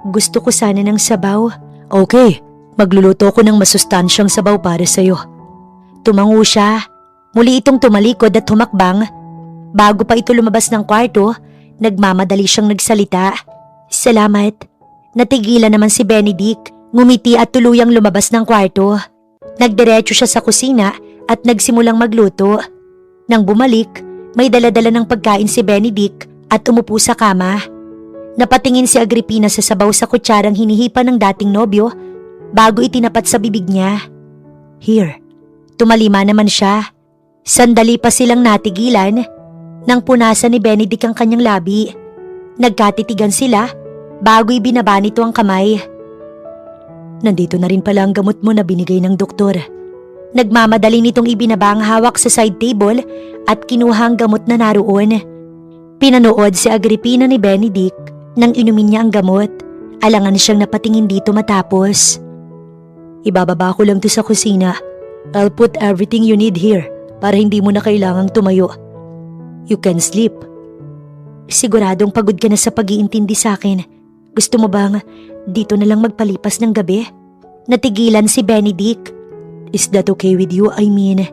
Gusto ko sana ng sabaw. Okay, magluluto ko ng masustansyang sabaw para sa'yo. Tumango siya. Muli itong tumalikod at humakbang. Bago pa ito lumabas ng kwarto, nagmamadali siyang nagsalita. Salamat. Natigilan naman si Benedict. Ngumiti at tuluyang lumabas ng kwarto. Nagdiretso siya sa kusina at nagsimulang magluto. Nang bumalik, may daladala ng pagkain si Benedict at umupo sa kama. Napatingin si Agripina sa sabaw sa kutsarang hinihipan ng dating nobyo bago itinapat sa bibig niya. Here. Tumalima naman siya. Sandali pa silang natigilan nang punasan ni Benedict ang kanyang labi. Nagkatitigan sila bago ibinaba nito ang kamay. Nandito na rin pala ang gamot mo na binigay ng doktor. Nagmamadali nitong ibinaba ang hawak sa side table at kinuha ang gamot na naroon. Pinanood si Agripina ni Benedict nang inumin niya ang gamot. Alangan siyang napatingin dito matapos. Ibababa ko lang to sa kusina. I'll put everything you need here para hindi mo na kailangang tumayo. You can sleep. Siguradong pagod ka na sa pag-iintindi sa akin. Gusto mo bang dito na lang magpalipas ng gabi? Natigilan si Benedict. Is that okay with you? I mean,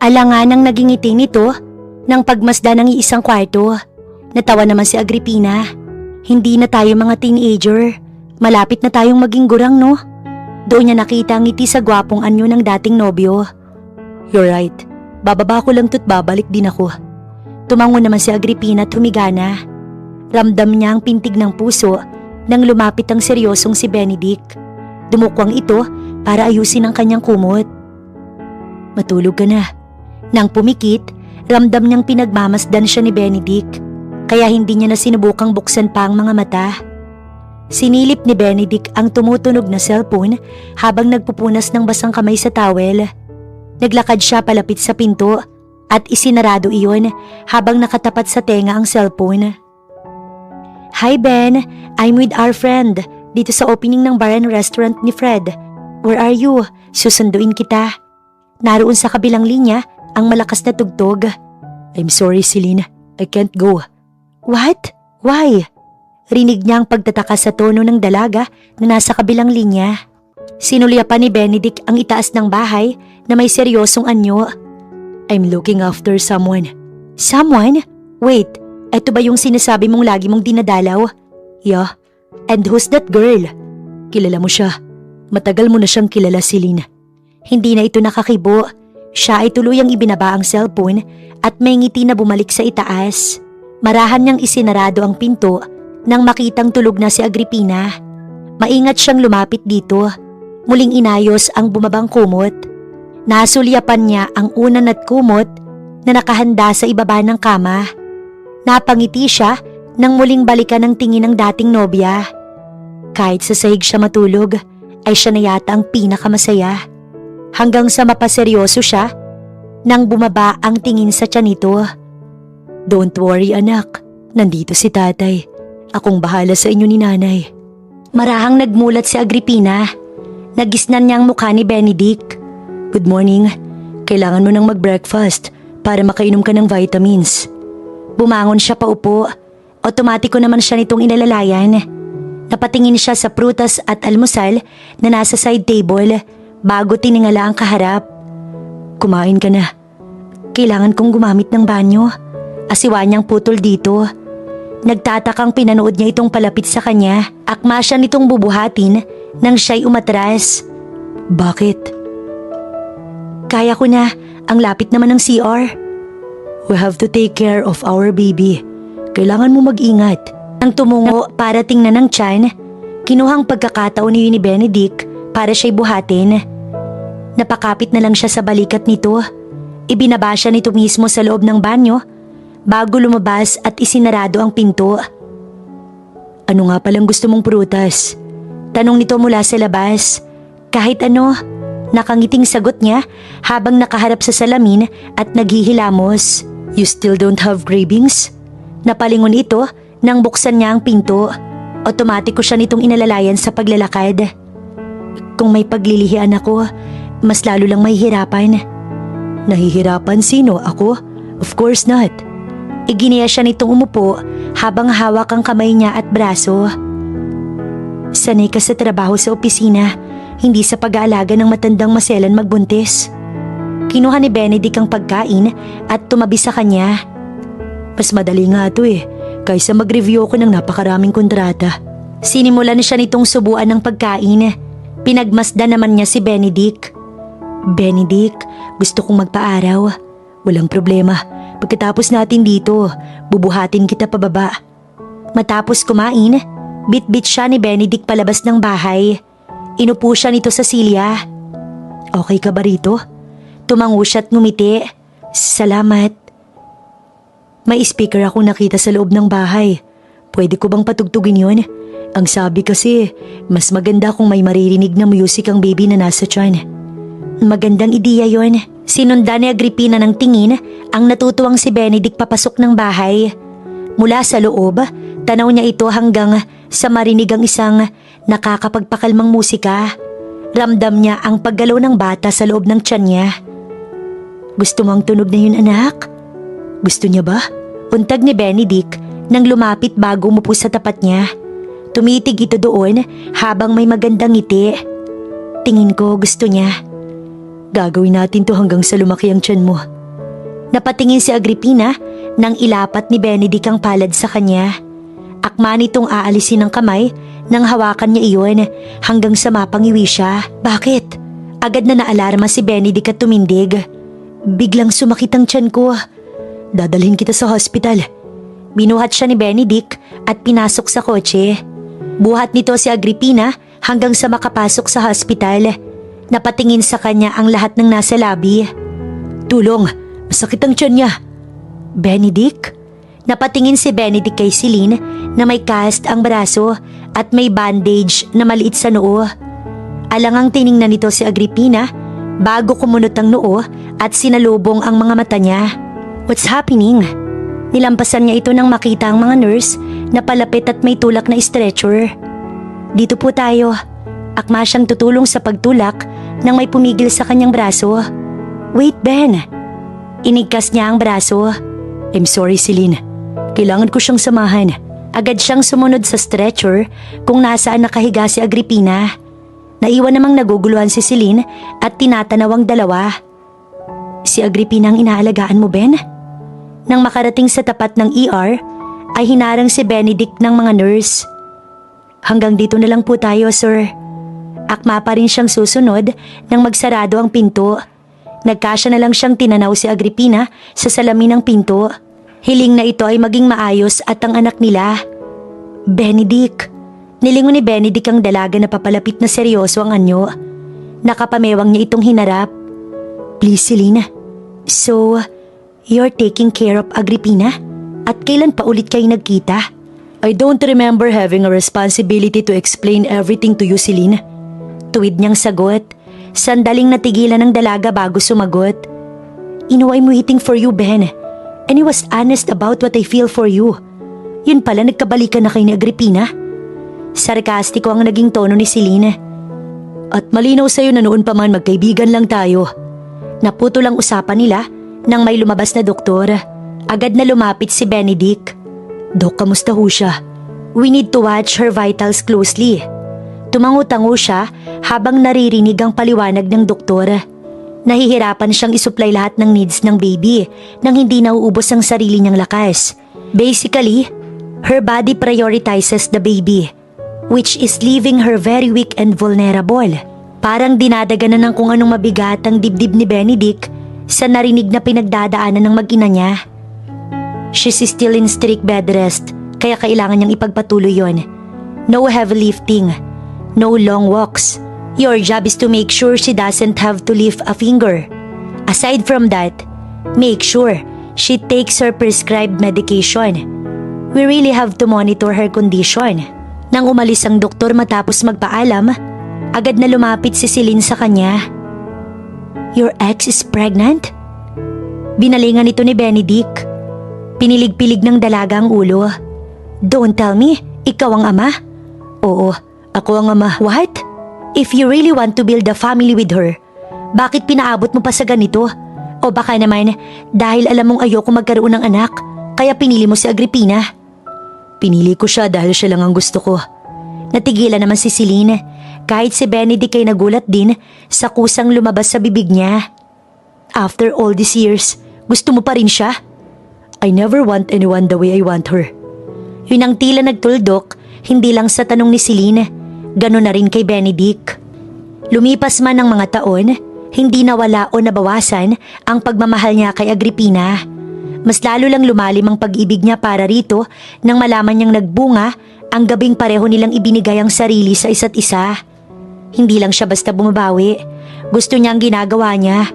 alangan ang naging ngiti nito nang pagmasdan ng iisang kwarto. Natawa naman si Agripina. Hindi na tayo mga teenager. Malapit na tayong maging gurang, no? Doon niya nakita ang ngiti sa gwapong anyo ng dating nobyo. You're right. Bababa ko lang to't babalik din ako. Tumango naman si Agripina at humiga na. Ramdam niya ang pintig ng puso nang lumapit ang seryosong si Benedict. Dumukwang ito para ayusin ang kanyang kumot. Matulog ka na. Nang pumikit, ramdam niyang pinagmamasdan siya ni Benedict, kaya hindi niya na sinubukang buksan pa ang mga mata. Sinilip ni Benedict ang tumutunog na cellphone habang nagpupunas ng basang kamay sa towel. Naglakad siya palapit sa pinto at isinarado iyon habang nakatapat sa tenga ang cellphone. Hi Ben, I'm with our friend dito sa opening ng bar and restaurant ni Fred. Where are you? Susunduin kita. Naroon sa kabilang linya ang malakas na tugtog. I'm sorry Celine, I can't go. What? Why? Rinig niya ang pagtataka sa tono ng dalaga na nasa kabilang linya. Sinulyapan ni Benedict ang itaas ng bahay na may seryosong anyo. I'm looking after someone. Someone? Wait, eto ba yung sinasabi mong lagi mong dinadalaw? Yeah. And who's that girl? Kilala mo siya. Matagal mo na siyang kilala, Celine. Hindi na ito nakakibo. Siya ay tuluyang ibinaba ang cellphone at may ngiti na bumalik sa itaas. Marahan niyang isinarado ang pinto nang makitang tulog na si Agripina. Maingat siyang lumapit dito. Muling inayos ang bumabang kumot. Nasulyapan niya ang unan at kumot na nakahanda sa ibaba ng kama. Napangiti siya nang muling balikan ang tingin ng dating nobya. Kahit sa sahig siya matulog, ay siya na yata ang pinakamasaya. Hanggang sa mapaseryoso siya nang bumaba ang tingin sa tiyan nito. Don't worry anak, nandito si tatay. Akong bahala sa inyo ni nanay. Marahang nagmulat si Agripina. Nagisnan niya ang mukha ni Benedict. Good morning. Kailangan mo nang mag-breakfast para makainom ka ng vitamins. Bumangon siya paupo. Otomatiko naman siya nitong inalalayan. Napatingin siya sa prutas at almusal na nasa side table bago tiningala ang kaharap. Kumain ka na. Kailangan kong gumamit ng banyo. Asiwa niyang putol dito. Nagtatakang pinanood niya itong palapit sa kanya. Akma siya nitong bubuhatin nang siya'y umatras. Bakit? Kaya ko na. Ang lapit naman ng CR. We have to take care of our baby. Kailangan mo mag-ingat. Nang tumungo para tingnan ng tiyan, kinuhang pagkakataon ni Benedict para siya'y buhatin. Napakapit na lang siya sa balikat nito. Ibinaba siya nito mismo sa loob ng banyo bago lumabas at isinarado ang pinto. Ano nga palang gusto mong prutas? Tanong nito mula sa labas. Kahit ano, nakangiting sagot niya habang nakaharap sa salamin at naghihilamos. You still don't have cravings? Napalingon ito nang buksan niya ang pinto. Otomatiko siya nitong inalalayan sa paglalakad. Kung may paglilihian ako, mas lalo lang mahihirapan. Nahihirapan sino? Ako? Of course not. Iginiya siya nitong umupo habang hawak ang kamay niya at braso. Sanay ka sa trabaho sa opisina, hindi sa pag-aalaga ng matandang maselan magbuntis. Kinuha ni Benedict ang pagkain at tumabi sa kanya. Mas madali nga ito kaysa mag-review ko ng napakaraming kontrata. Sinimulan siya nitong subuan ng pagkain. Pinagmasdan naman niya si Benedict. Benedict, gusto kong magpaaraw. Walang problema. Pagkatapos natin dito, bubuhatin kita pababa. Matapos kumain, bit-bit siya ni Benedict palabas ng bahay. Inupo siya nito sa silya. Okay ka ba rito? Tumango siya at ngumiti. Salamat. May speaker akong nakita sa loob ng bahay. Pwede ko bang patugtugin yun? Ang sabi kasi, mas maganda kung may maririnig na music ang baby na nasa tiyan. Magandang ideya yon. Sinundan ni Agripina ng tingin ang natutuwang si Benedict papasok ng bahay. Mula sa loob, tanaw niya ito hanggang sa marinig ang isang nakakapagpakalmang musika. Ramdam niya ang paggalaw ng bata sa loob ng tiyan niya. Gusto mo ang tunog na yun, anak? Gusto niya ba? Untag ni Benedict nang lumapit bago umupo sa tapat niya. Tumitig ito doon habang may magandang ngiti. Tingin ko gusto niya. Gagawin natin to hanggang sa lumaki ang tiyan mo. Napatingin si Agripina nang ilapat ni Benedict ang palad sa kanya. Akma nitong aalisin ang kamay nang hawakan niya iyon hanggang sa mapangiwi siya. Bakit? Agad na naalarma si Benedict at tumindig. Biglang sumakit ang tiyan ko. Dadalhin kita sa hospital. Binuhat siya ni Benedict at pinasok sa kotse. Buhat nito si Agripina hanggang sa makapasok sa hospital. Napatingin sa kanya ang lahat ng nasa lobby. Tulong, masakit ang tiyan niya. Benedict? Napatingin si Benedict kay Celine na may cast ang braso at may bandage na maliit sa noo. Alangang tiningnan nito si Agripina bago kumunot ang noo at sinalubong ang mga mata niya. What's happening? Nilampasan niya ito nang makita ang mga nurse na palapit at may tulak na stretcher. Dito po tayo. Akma siyang tutulong sa pagtulak nang may pumigil sa kanyang braso. Wait, Ben. Inigkas niya ang braso. I'm sorry, Celine. Kailangan ko siyang samahan. Agad siyang sumunod sa stretcher kung nasaan nakahiga si Agripina. Naiwan namang naguguluhan si Celine at tinatanaw ang dalawa. Si Agripina ang inaalagaan mo, Ben? Nang makarating sa tapat ng ER, ay hinarang si Benedict ng mga nurse. Hanggang dito na lang po tayo, sir. Akma pa rin siyang susunod nang magsarado ang pinto. Nagkasya na lang siyang tinanaw si Agripina sa salamin ng pinto. Hiling na ito ay maging maayos at ang anak nila. Benedict. Nilingon ni Benedict ang dalaga na papalapit na seryoso ang anyo. Nakapamewang niya itong hinarap. Please, Celine. So, you're taking care of Agripina? At kailan pa ulit kayo nagkita? I don't remember having a responsibility to explain everything to you, Celine. Tuwid niyang sagot. Sandaling natigilan ng dalaga bago sumagot. I'm waiting for you, Ben. And he was honest about what I feel for you. Yun pala, nagkabalikan na kayo ni Agripina? Sarkastiko ang naging tono ni Celine. At malinaw sa'yo na noon pa man magkaibigan lang tayo. Naputo lang usapan nila nang may lumabas na doktor. Agad na lumapit si Benedict. Dok, kamusta ho siya? We need to watch her vitals closely. Tumango-tango siya habang naririnig ang paliwanag ng doktor. Nahihirapan siyang isupply lahat ng needs ng baby nang hindi nauubos ang sarili niyang lakas. Basically, her body prioritizes the baby, which is leaving her very weak and vulnerable. Parang dinadaganan ng kung anong mabigat ang dibdib ni Benedict sa narinig na pinagdadaanan ng mag-ina niya. She's still in strict bed rest, kaya kailangan niyang ipagpatuloy yon. No heavy lifting, no long walks, Your job is to make sure she doesn't have to lift a finger. Aside from that, make sure she takes her prescribed medication. We really have to monitor her condition. Nang umalis ang doktor matapos magpaalam, agad na lumapit si Celine sa kanya. Your ex is pregnant? Binalingan ito ni Benedict. Pinilig-pilig ng dalaga ang ulo. Don't tell me, ikaw ang ama? Oo, ako ang ama. What? If you really want to build a family with her, bakit pinaabot mo pa sa ganito? O baka naman, dahil alam mong ayoko magkaroon ng anak, kaya pinili mo si Agripina? Pinili ko siya dahil siya lang ang gusto ko. Natigilan naman si Celine, kahit si Benedict ay nagulat din sa kusang lumabas sa bibig niya. After all these years, gusto mo pa rin siya? I never want anyone the way I want her. Yun ang tila nagtuldok, hindi lang sa tanong ni Celine, gano'n na rin kay Benedict. Lumipas man ang mga taon, hindi nawala o nabawasan ang pagmamahal niya kay Agripina. Mas lalo lang lumalim ang pag-ibig niya para rito nang malaman niyang nagbunga ang gabing pareho nilang ibinigay ang sarili sa isa't isa. Hindi lang siya basta bumabawi, gusto niya ang ginagawa niya.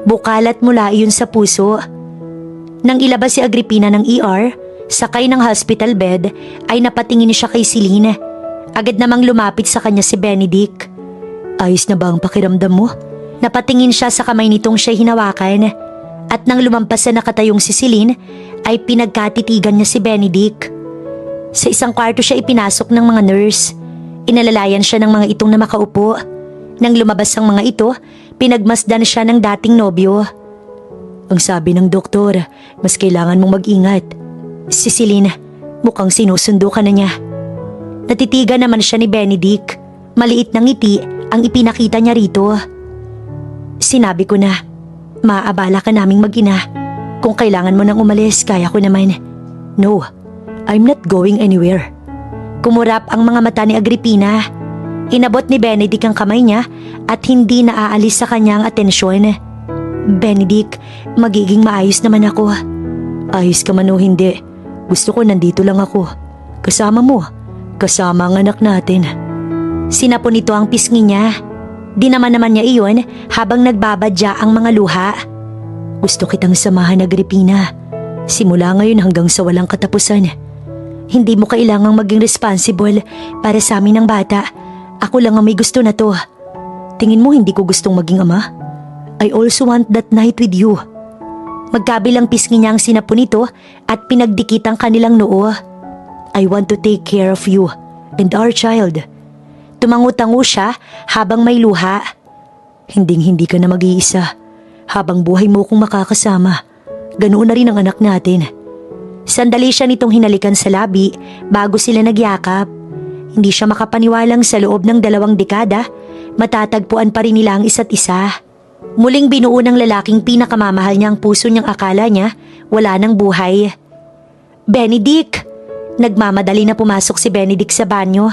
Bukal at mula iyon sa puso. Nang ilabas si Agripina ng ER, sakay ng hospital bed, ay napatingin siya kay Celine. Agad namang lumapit sa kanya si Benedict. Ayos na ba ang pakiramdam mo? Napatingin siya sa kamay nitong siya hinawakan. At nang lumampas na nakatayong si Celine, ay pinagkatitigan niya si Benedict. Sa isang kwarto siya ipinasok ng mga nurse. Inalalayan siya ng mga itong na makaupo. Nang lumabas ang mga ito, pinagmasdan siya ng dating nobyo. Ang sabi ng doktor, mas kailangan mong mag-ingat. Si Celine, mukhang sinusundo ka na niya. Natitigan naman siya ni Benedict. Maliit na ngiti ang ipinakita niya rito. Sinabi ko na, maaabala ka naming mag-ina. Kung kailangan mo nang umalis, kaya ko naman. No, I'm not going anywhere. Kumurap ang mga mata ni Agripina. Inabot ni Benedict ang kamay niya at hindi naaalis sa kanya ang atensyon. Benedict, magiging maayos naman ako. Ayos ka man o hindi, gusto ko nandito lang ako. Kasama mo, kasama ang anak natin. Sinapon nito ang pisngi niya. Di naman niya iyon habang nagbabadya ang mga luha. Gusto kitang samahan, Agripina. Simula ngayon hanggang sa walang katapusan. Hindi mo kailangang maging responsible para sa amin ng bata. Ako lang ang may gusto na to. Tingin mo hindi ko gustong maging ama? I also want that night with you. Magkabilang pisngi niya ang sinapon nito at pinagdikit ang kanilang noo. I want to take care of you and our child. Tumango-tango siya habang may luha. Hinding-hindi ka na mag-iisa. Habang buhay mo kong makakasama, ganoon na rin ang anak natin. Sandali siya nitong hinalikan sa labi bago sila nagyakap. Hindi siya makapaniwalang sa loob ng 2 dekada, matatagpuan pa rin nila ang isa't isa. Muling binuo ng lalaking pinakamamahal niya ang puso niyang akala niya wala ng buhay. Benedict! Nagmamadali na pumasok si Benedict sa banyo.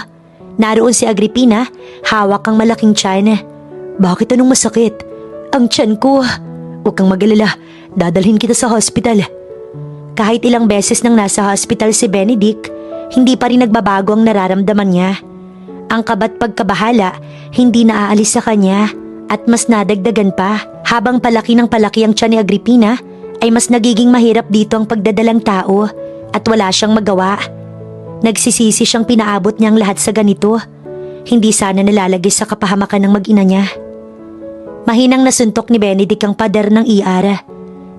Naroon si Agripina, hawak ang malaking tiyan. Bakit anong masakit? Ang tiyan ko. Huwag kang mag-alala, dadalhin kita sa hospital. Kahit ilang beses nang nasa hospital si Benedict, hindi pa rin nagbabago ang nararamdaman niya. Ang kaba't pagkabahala, hindi naaalis sa kanya at mas nadagdagan pa. Habang palaki ng palaki ang tiyan ni Agripina, ay mas nagiging mahirap dito ang pagdadalang tao at wala siyang magawa. Nagsisisi siyang pinaabot niyang lahat sa ganito. Hindi sana nalalagay sa kapahamakan ng mag-ina niya. Mahinang nasuntok ni Benedict ang pader ng ER.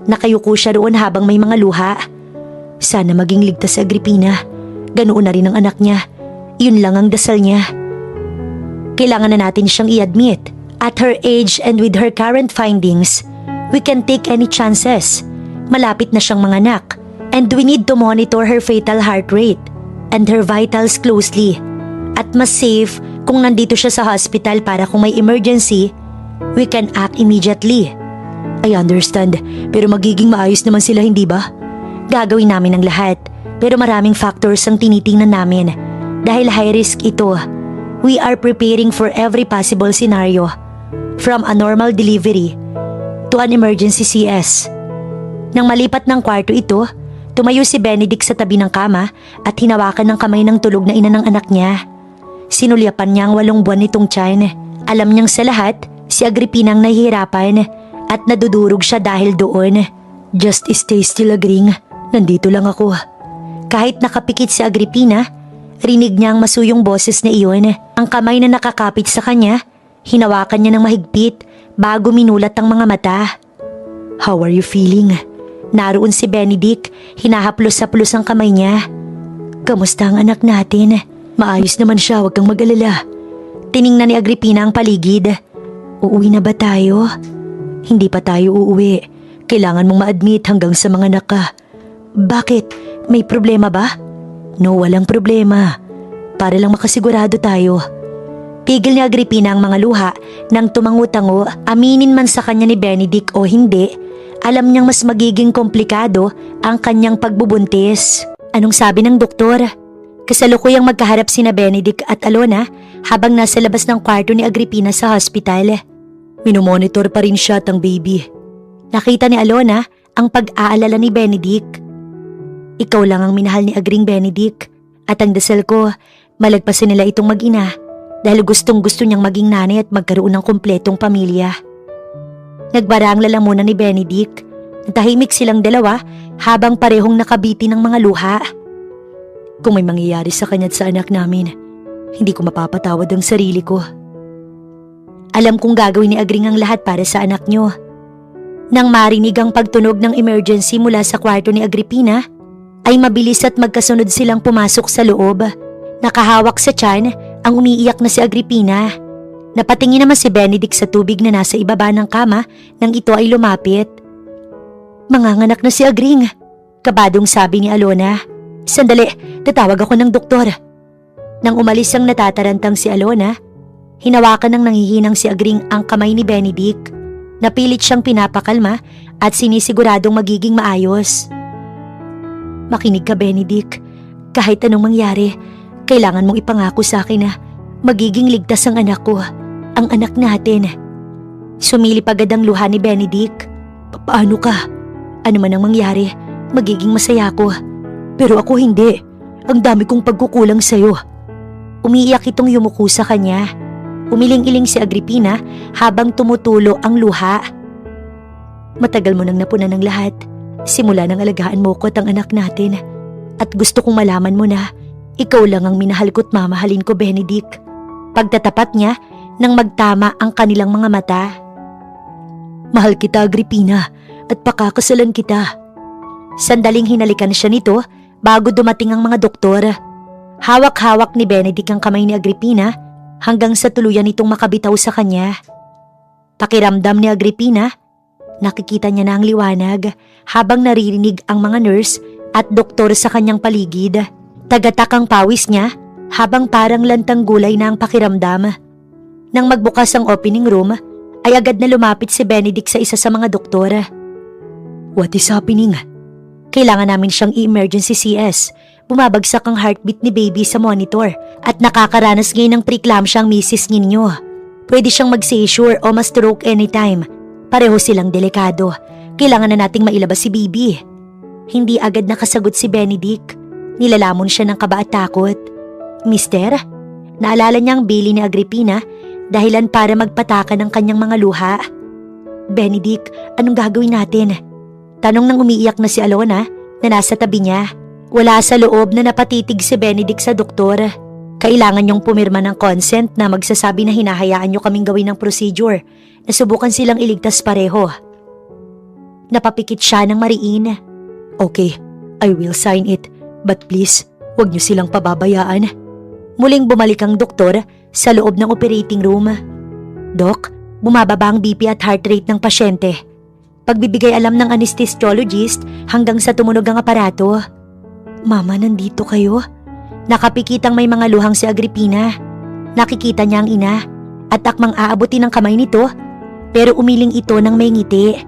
Nakayuko siya roon habang may mga luha. Sana maging ligtas si Agripina. Ganoon na rin ang anak niya. Yun lang ang dasal niya. Kailangan na natin siyang i-admit. At her age and with her current findings, we can take any chances. Malapit na siyang manganak. And we need to monitor her fatal heart rate and her vitals closely. At mas safe kung nandito siya sa hospital para kung may emergency, we can act immediately. I understand, pero magiging maayos naman sila, hindi ba? Gagawin namin ang lahat, pero maraming factors ang tinitingnan namin. Dahil high risk ito, we are preparing for every possible scenario. From a normal delivery to an emergency CS. Nang malipat ng kwarto ito, tumayo si Benedict sa tabi ng kama at hinawakan ng kamay ng tulog na ina ng anak niya. Sinulyapan niya ang 8 buwan nitong tiyan. Alam niyang sa lahat, si Agripina ang nahihirapan at nadudurog siya dahil doon. Just stay still, Agring. Nandito lang ako. Kahit nakapikit si Agripina, rinig niya ang masuyong boses na iyon. Ang kamay na nakakapit sa kanya, hinawakan niya ng mahigpit bago minulat ang mga mata. How are you feeling? Naroon si Benedict, hinahaplos-haplos ang kamay niya. Kamusta ang anak natin? Maayos naman siya, huwag kang mag-alala. Tiningnan ni Agripina ang paligid. Uuwi na ba tayo? Hindi pa tayo uuwi. Kailangan mong ma-admit hanggang sa mga anak ka. Bakit? May problema ba? No, walang problema. Para lang makasigurado tayo. Pigil ni Agripina ang mga luha nang tumangu-tango, aminin man sa kanya ni Benedict o hindi, alam niyang mas magiging komplikado ang kanyang pagbubuntis. Anong sabi ng doktor? Kasalukuyang magkaharap sina Benedict at Alona habang nasa labas ng kwarto ni Agripina sa hospital. Minomonitor pa rin siya at ang baby. Nakita ni Alona ang pag-aalala ni Benedict. Ikaw lang ang minahal ni Agring, Benedict, at ang dasal ko, malagpasan nila itong mag-ina dahil gustong-gusto niyang maging nanay at magkaroon ng kumpletong pamilya. Nagbara ang lalamunan ni Benedict. Natahimik silang dalawa habang parehong nakabiti ng mga luha. Kung may mangyayari sa kanya at sa anak namin, hindi ko mapapatawad ang sarili ko. Alam kong gagawin ni Agring ang lahat para sa anak niyo. Nang marinig ang pagtunog ng emergency mula sa kwarto ni Agripina, ay mabilis at magkasunod silang pumasok sa loob. Nakahawak sa tiyan ang umiiyak na si Agripina. Napatingin naman si Benedict sa tubig na nasa ibaba ng kama nang ito ay lumapit. Manganganak na si Agring, kabadong sabi ni Alona. Sandali, tatawag ako ng doktor. Nang umalis ang natatarantang si Alona, hinawakan ng nanghihinang si Agring ang kamay ni Benedict. Napilit siyang pinapakalma at sinisiguradong magiging maayos. Makinig ka, Benedict. Kahit anong mangyari, kailangan mong ipangako sa akin na magiging ligtas ang anak ko, ang anak natin. Sumilip agad ang luha ni Benedict. Paano ka? Ano man ang mangyari, magiging masaya ako. Pero ako hindi. Ang dami kong pagkukulang sa'yo. Umiiyak itong yumuko sa kanya. Umiling-iling si Agripina habang tumutulo ang luha. Matagal mo nang napunan ng lahat. Simula nang alagaan mo ko at ang anak natin. At gusto kong malaman mo na ikaw lang ang minahal ko't mamahalin ko, Benedict. Pagtatapat niya nang magtama ang kanilang mga mata. Mahal kita, Agripina, at pakakasalan kita. Sandaling hinalikan siya nito bago dumating ang mga doktor. Hawak-hawak ni Benedict ang kamay ni Agripina hanggang sa tuluyan itong makabitaw sa kanya. Pakiramdam ni Agripina, nakikita niya na ang liwanag habang naririnig ang mga nurse at doktor sa kanyang paligid. Tagatak ang pawis niya habang parang lantang gulay na ang pakiramdam. Nang magbukas ang opening room, ay agad na lumapit si Benedict sa isa sa mga doktor. What is happening? Kailangan namin siyang i-emergency CS. Bumabagsak ang heartbeat ni baby sa monitor at nakakaranas ngayon ng preeclampsia ang misis ninyo. Pwede siyang mag-seizure o ma-stroke anytime. Pareho silang delikado. Kailangan na nating mailabas si baby. Hindi agad nakasagot si Benedict. Nilalamon siya ng kaba at takot. Mister, naalala niya ang bili ni Agripina dahilan para magpataka ng kanyang mga luha. Benedict, anong gagawin natin? Tanong ng umiiyak na si Alona na nasa tabi niya. Wala sa loob na napatitig si Benedict sa doktor. Kailangan niyong pumirma ng consent na magsasabi na hinahayaan niyo kaming gawin ng procedure na subukan silang iligtas pareho. Napapikit siya ng mariin. Okay, I will sign it. But please, huwag niyo silang pababayaan. Muling bumalik ang doktor sa loob ng operating room. Doc, bumababa ang BP at heart rate ng pasyente. Pagbibigay alam ng anesthesiologist hanggang sa tumunog ang aparato. Mama, nandito kayo? Nakapikitang may mga luhang si Agripina. Nakikita niya ang ina at akmang aabutin ng kamay nito pero umiling ito ng may ngiti.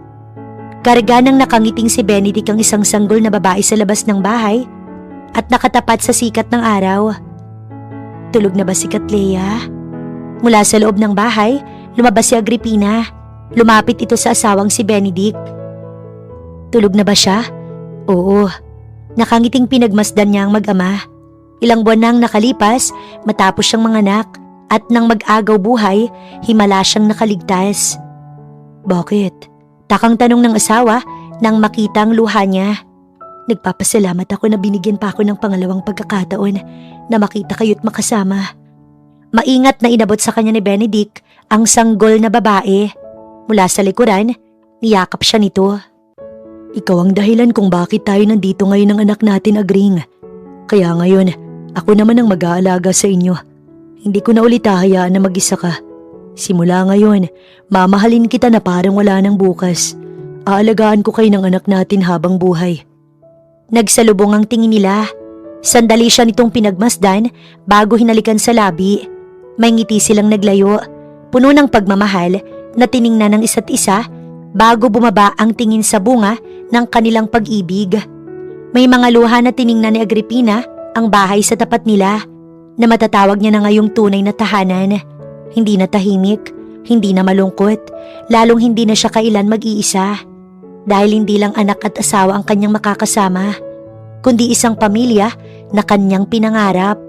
Karga ng nakangiting si Benedict ang isang sanggol na babae sa labas ng bahay at nakatapat sa sikat ng araw. Tulog na ba si Katleya? Mula sa loob ng bahay, lumabas si Agripina. Lumapit ito sa asawang si Benedict. Tulog na ba siya? Oo. Nakangiting pinagmasdan niya ang mag-ama. Ilang buwan nang nakalipas matapos siyang manganak At nang mag-agaw buhay, himala siyang nakaligtas. Bakit? Takang tanong ng asawa nang makita ang luha niya. Nagpapasalamat ako na binigyan pa ako ng pangalawang pagkakataon na makita kayo't makasama. Maingat na inabot sa kanya ni Benedict ang sanggol na babae. Mula sa likuran, niyakap siya nito. Ikaw ang dahilan kung bakit tayo nandito ngayon ng anak natin, Agring. Kaya ngayon, ako naman ang mag-aalaga sa inyo. Hindi ko na ulit hahayaan na mag-isa ka. Simula ngayon, mamahalin kita na parang wala nang bukas. Aalagaan ko kayo ng anak natin habang buhay. Nagsalubong ang tingin nila. Sandali siya nitong pinagmasdan bago hinalikan sa labi. May ngiti silang naglayo, puno ng pagmamahal na tiningnan ng isa't isa bago bumaba ang tingin sa bunga ng kanilang pag-ibig. May mga luha na tiningnan ni Agripina ang bahay sa tapat nila na matatawag niya na ngayong tunay na tahanan. Hindi na tahimik, hindi na malungkot, lalong hindi na siya kailan mag-iisa. Dahil hindi lang anak at asawa ang kanyang makakasama, kundi isang pamilya na kanyang pinangarap.